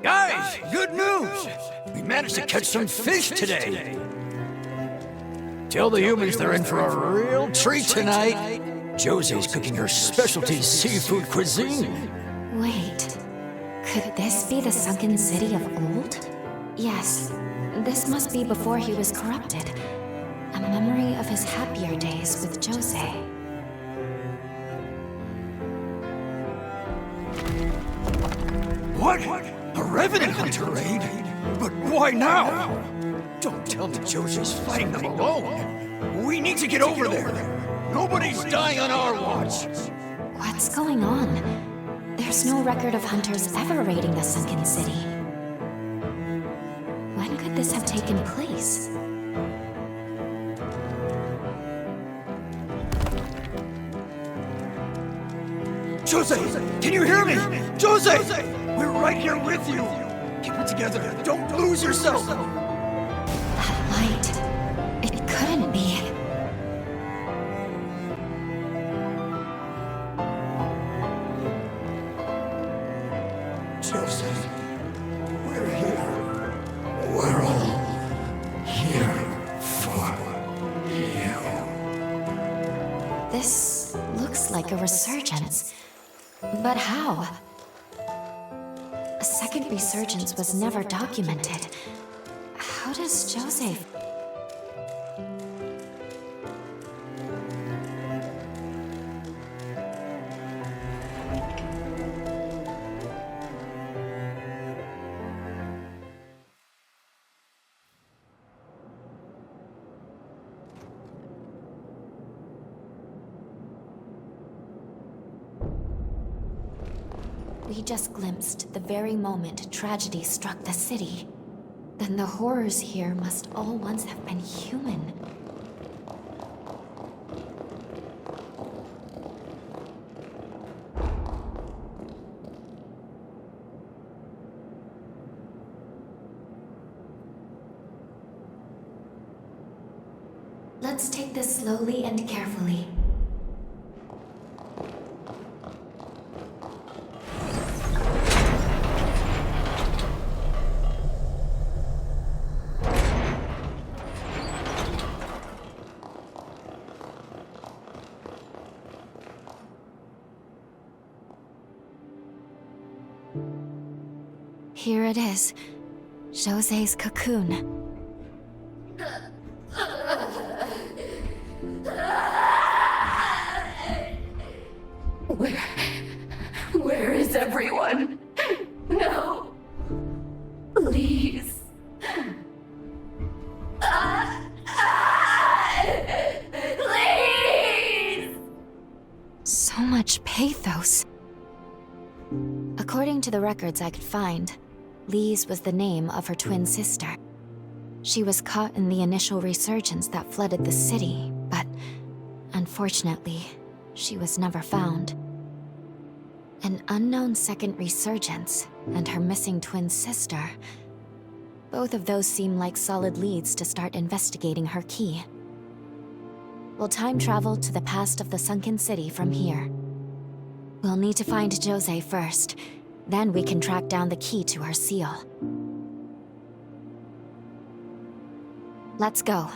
Speaker 17: Guys, good news! We managed to catch some fish today. Tell the humans they're in for a real treat tonight. Josie's cooking her specialty seafood cuisine.
Speaker 1: Wait. Could this be the sunken city of old? Yes. This must be before he was corrupted. A memory of his happier days with Jose.
Speaker 17: What? A revenant hunter raid? But why now? Don't tell me Josie's fighting them alone. We need to get over there. Nobody's dying on our watch.
Speaker 1: What's going on? There's no record of hunters ever raiding the sunken city. When could this have taken place?
Speaker 17: Jose, can you hear me? Jose! We're right here with you. Keep it together. Don't lose yourself.
Speaker 1: That light. It couldn't be.
Speaker 17: Jose, we're here. We're all here for you.
Speaker 1: This looks like a resurgence. But how? A second resurgence was never documented. How does Jose... We just glimpsed the very moment tragedy struck the city. Then the horrors here must all once have been human. Let's take this slowly and carefully. Here it is. Jose's cocoon.
Speaker 19: Where is everyone? No. Please. Please!
Speaker 1: So much pathos. According to the records I could find, Lise was the name of her twin sister. She was caught in the initial resurgence that flooded the city, but unfortunately, she was never found. An unknown second resurgence and her missing twin sister. Both of those seem like solid leads to start investigating her key. We'll time travel to the past of the sunken city from here. We'll need to find Jose first, then we can track down the key to her seal. Let's go.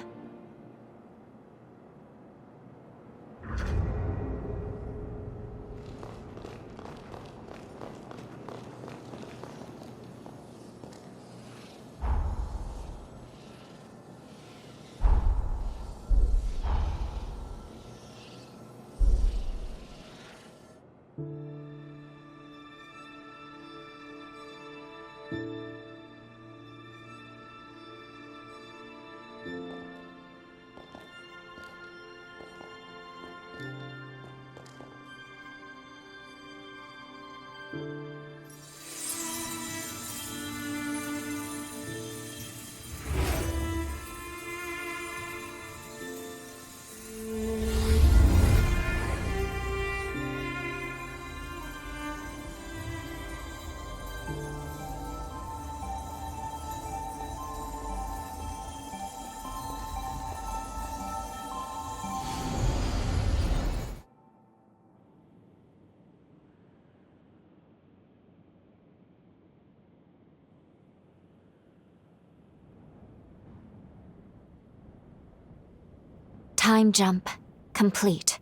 Speaker 1: Time jump complete.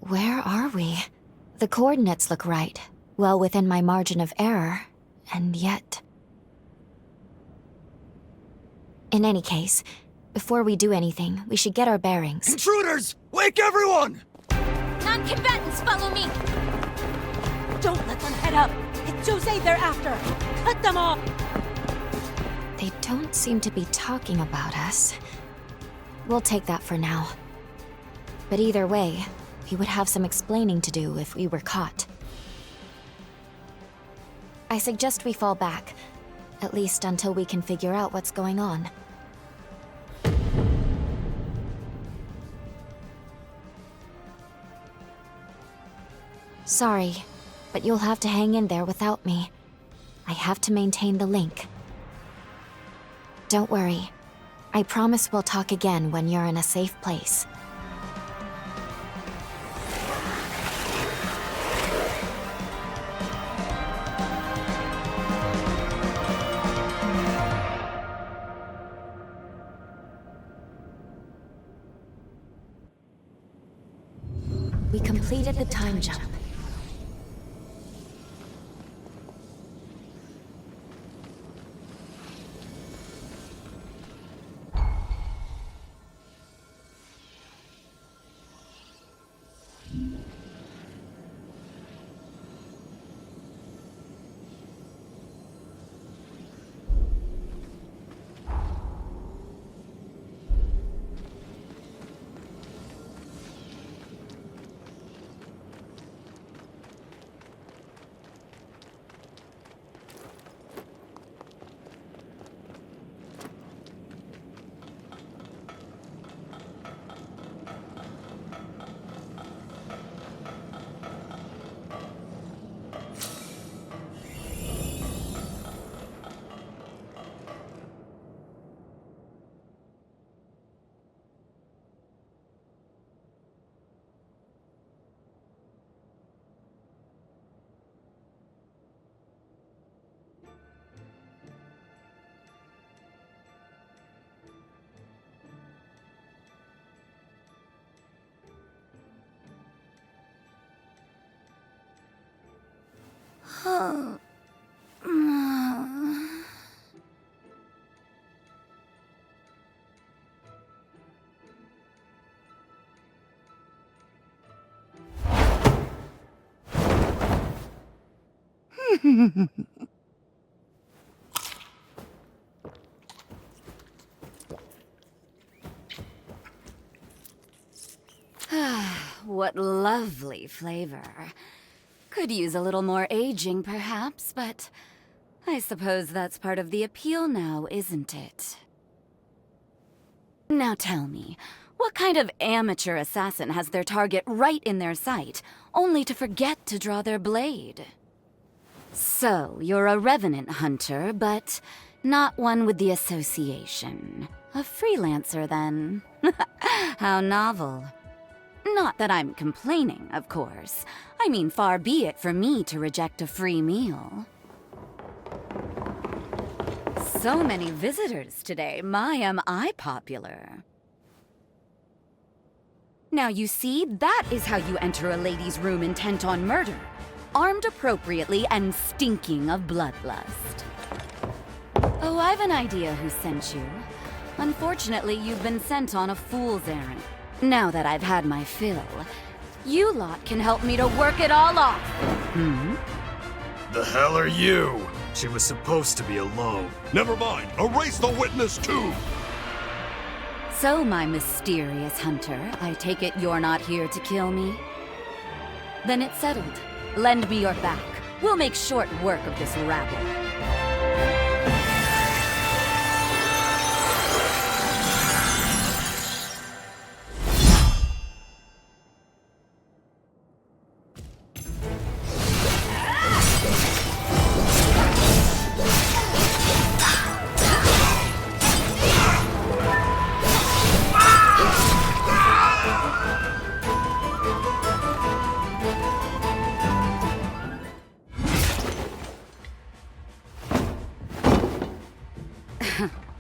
Speaker 1: Where are we? The coordinates look right, well within my margin of error, and yet... In any case, before we do anything, we should get our bearings.
Speaker 17: Intruders! Wake everyone!
Speaker 20: Non-combatants, follow me! Don't let them head up! It's Jose they're after! Cut them off!
Speaker 1: They don't seem to be talking about us. We'll take that for now. But either way, we would have some explaining to do if we were caught. I suggest we fall back, at least until we can figure out what's going on. Sorry, but you'll have to hang in there without me. I have to maintain the link. Don't worry. I promise we'll talk again when you're in a safe place. We completed the time jump.
Speaker 21: What lovely flavor. Could use a little more aging, perhaps, but I suppose that's part of the appeal now, isn't it? Now tell me, what kind of amateur assassin has their target right in their sight, only to forget to draw their blade? So, you're a revenant hunter, but not one with the association. A freelancer, then. How novel. Not that I'm complaining, of course. I mean, far be it for me to reject a free meal. So many visitors today. My, am I popular. Now you see, that is how you enter a lady's room intent on murder. Armed appropriately and stinking of bloodlust. Oh, I've an idea who sent you. Unfortunately, you've been sent on a fool's errand. Now that I've had my fill, you lot can help me to work it all off.
Speaker 3: The hell are you? She was supposed to be alone. Never mind. Erase the witness, too!
Speaker 21: So, my mysterious hunter, I take it you're not here to kill me? Then it's settled. Lend me your back. We'll make short work of this rabble.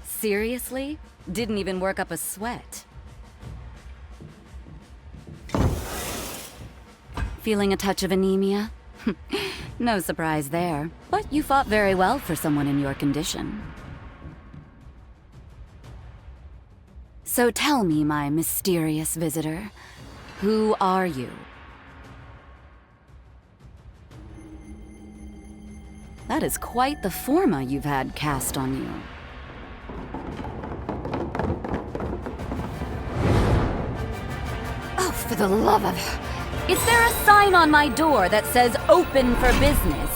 Speaker 21: Seriously? Didn't even work up a sweat. Feeling a touch of anemia? No surprise there, but you fought very well for someone in your condition. So tell me, my mysterious visitor, who are you? That is quite the forma you've had cast on you. Oh, for the love of... Is there a sign on my door that says open for business?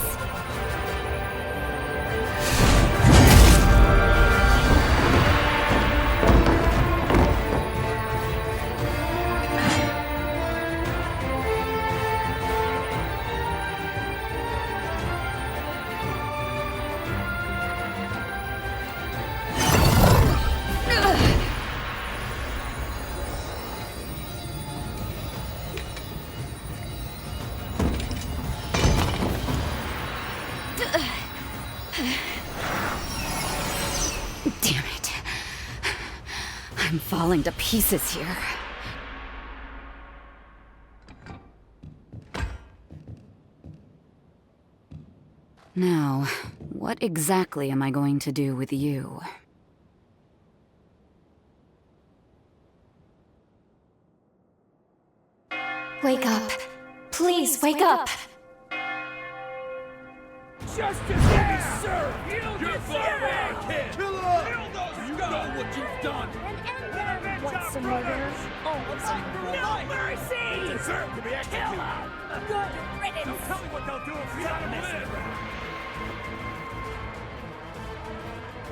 Speaker 21: Damn it. I'm falling to pieces here. Now, what exactly am I going to do with you?
Speaker 10: Wake up. Please, wake up.
Speaker 13: Justice will be served! You're far kid! Kill her! You know what you've done!
Speaker 19: Want some murderers? Oh, no mercy!
Speaker 13: You deserve to be executed!
Speaker 19: Good riddance!
Speaker 13: Don't tell me what they'll do if you don't live!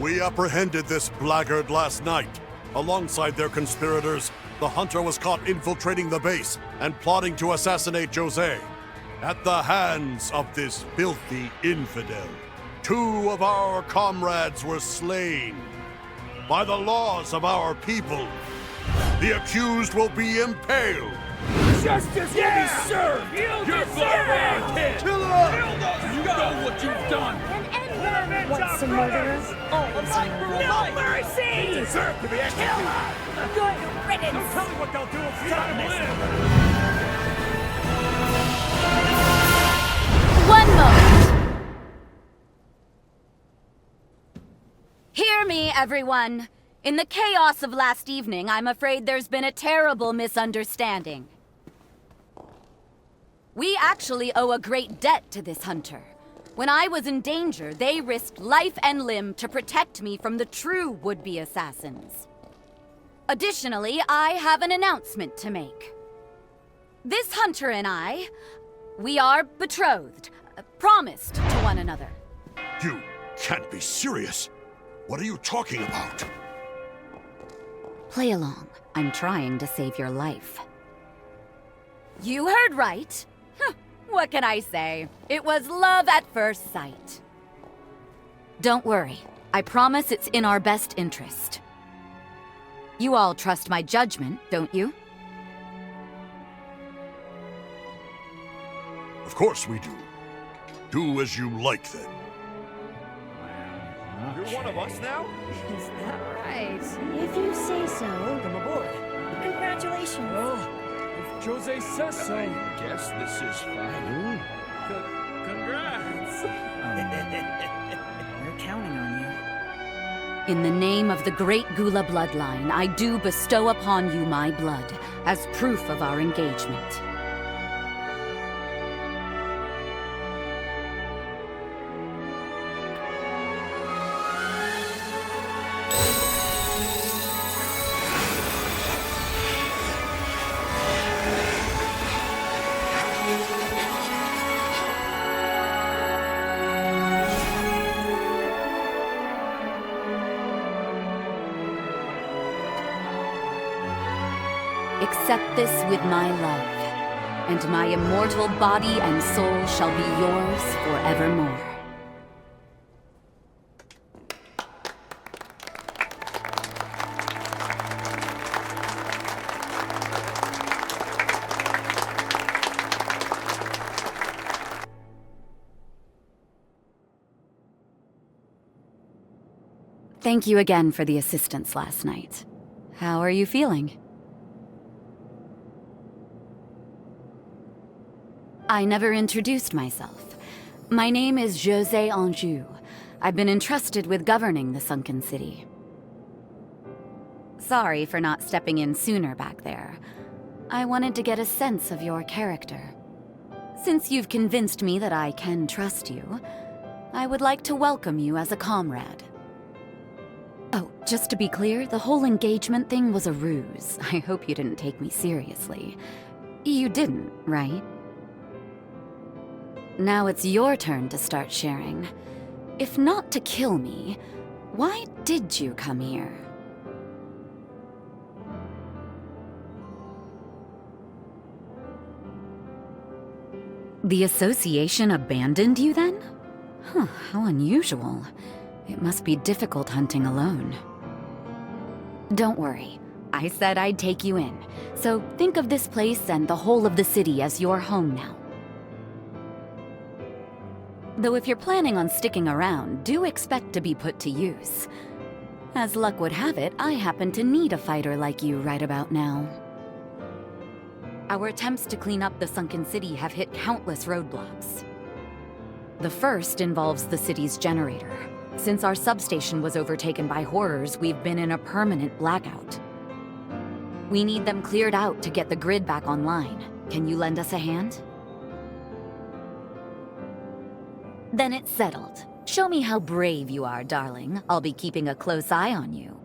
Speaker 3: We apprehended this blackguard last night. Alongside their conspirators, the hunter was caught infiltrating the base and plotting to assassinate Jose. At the hands of this filthy infidel, 2 of our comrades were slain. By the laws of our people, the accused will be impaled.
Speaker 13: Justice will be served! You're far kid! Kill her! You know what you've done!
Speaker 19: Want some murderers? Oh, no mercy!
Speaker 13: You deserve to be executed!
Speaker 19: Good riddance!
Speaker 13: Don't tell me what they'll do if you don't live!
Speaker 21: One moment! Hear me, everyone. In the chaos of last evening, I'm afraid there's been a terrible misunderstanding. We actually owe a great debt to this hunter. When I was in danger, they risked life and limb to protect me from the true would-be assassins. Additionally, I have an announcement to make. This hunter and I, we are betrothed, promised to one another.
Speaker 3: You can't be serious. What are you talking about?
Speaker 21: Play along. I'm trying to save your life. You heard right. What can I say? It was love at first sight. Don't worry. I promise it's in our best interest. You all trust my judgment, don't you?
Speaker 3: Of course we do. Do as you like, then.
Speaker 8: You're one of us now?
Speaker 19: Is that right?
Speaker 10: If you say so.
Speaker 8: Welcome aboard.
Speaker 19: Congratulations.
Speaker 14: If Jose says so.
Speaker 8: I guess this is fine.
Speaker 14: Congrats.
Speaker 12: We're counting on you.
Speaker 21: In the name of the great Gula bloodline, I do bestow upon you my blood as proof of our engagement. Accept this with my love, and my immortal body and soul shall be yours forevermore. Thank you again for the assistance last night. How are you feeling? I never introduced myself. My name is José Anjou. I've been entrusted with governing the sunken city. Sorry for not stepping in sooner back there. I wanted to get a sense of your character. Since you've convinced me that I can trust you, I would like to welcome you as a comrade. Oh, just to be clear, the whole engagement thing was a ruse. I hope you didn't take me seriously. You didn't, right? Now it's your turn to start sharing. If not to kill me, why did you come here? The association abandoned you then? Huh, how unusual. It must be difficult hunting alone. Don't worry. I said I'd take you in, so think of this place and the whole of the city as your home now. Though if you're planning on sticking around, do expect to be put to use. As luck would have it, I happen to need a fighter like you right about now. Our attempts to clean up the sunken city have hit countless roadblocks. The first involves the city's generator. Since our substation was overtaken by horrors, we've been in a permanent blackout. We need them cleared out to get the grid back online. Can you lend us a hand? Then it's settled. Show me how brave you are, darling. I'll be keeping a close eye on you.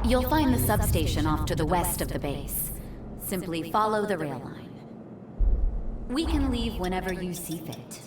Speaker 21: You'll find the substation off to the west of the base. Simply follow the rail line. We can leave whenever you see fit.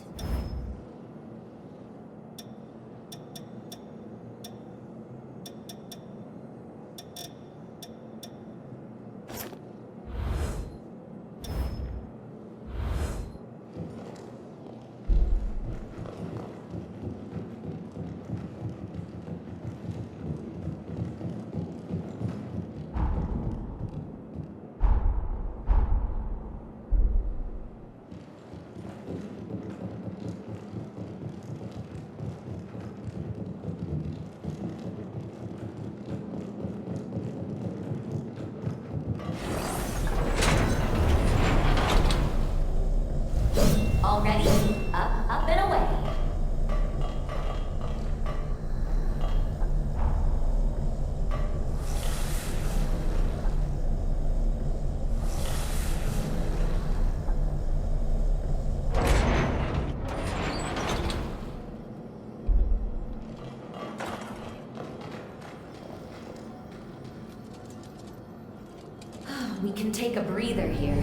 Speaker 9: We can take a breather here.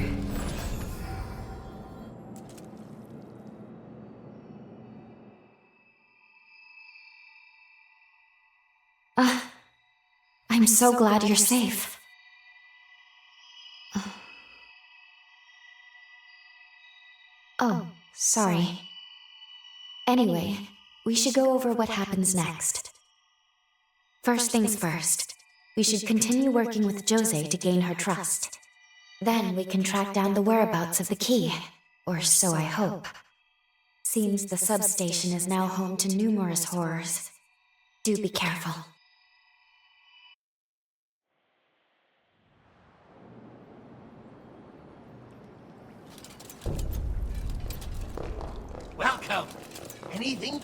Speaker 1: I'm so glad you're safe. Oh, sorry. Anyway, we should go over what happens next. First things first, we should continue working with Jose to gain her trust. Then we can track down the whereabouts of the key, or so I hope. Seems the substation is now home to numerous horrors. Do be careful.
Speaker 7: Welcome. Anything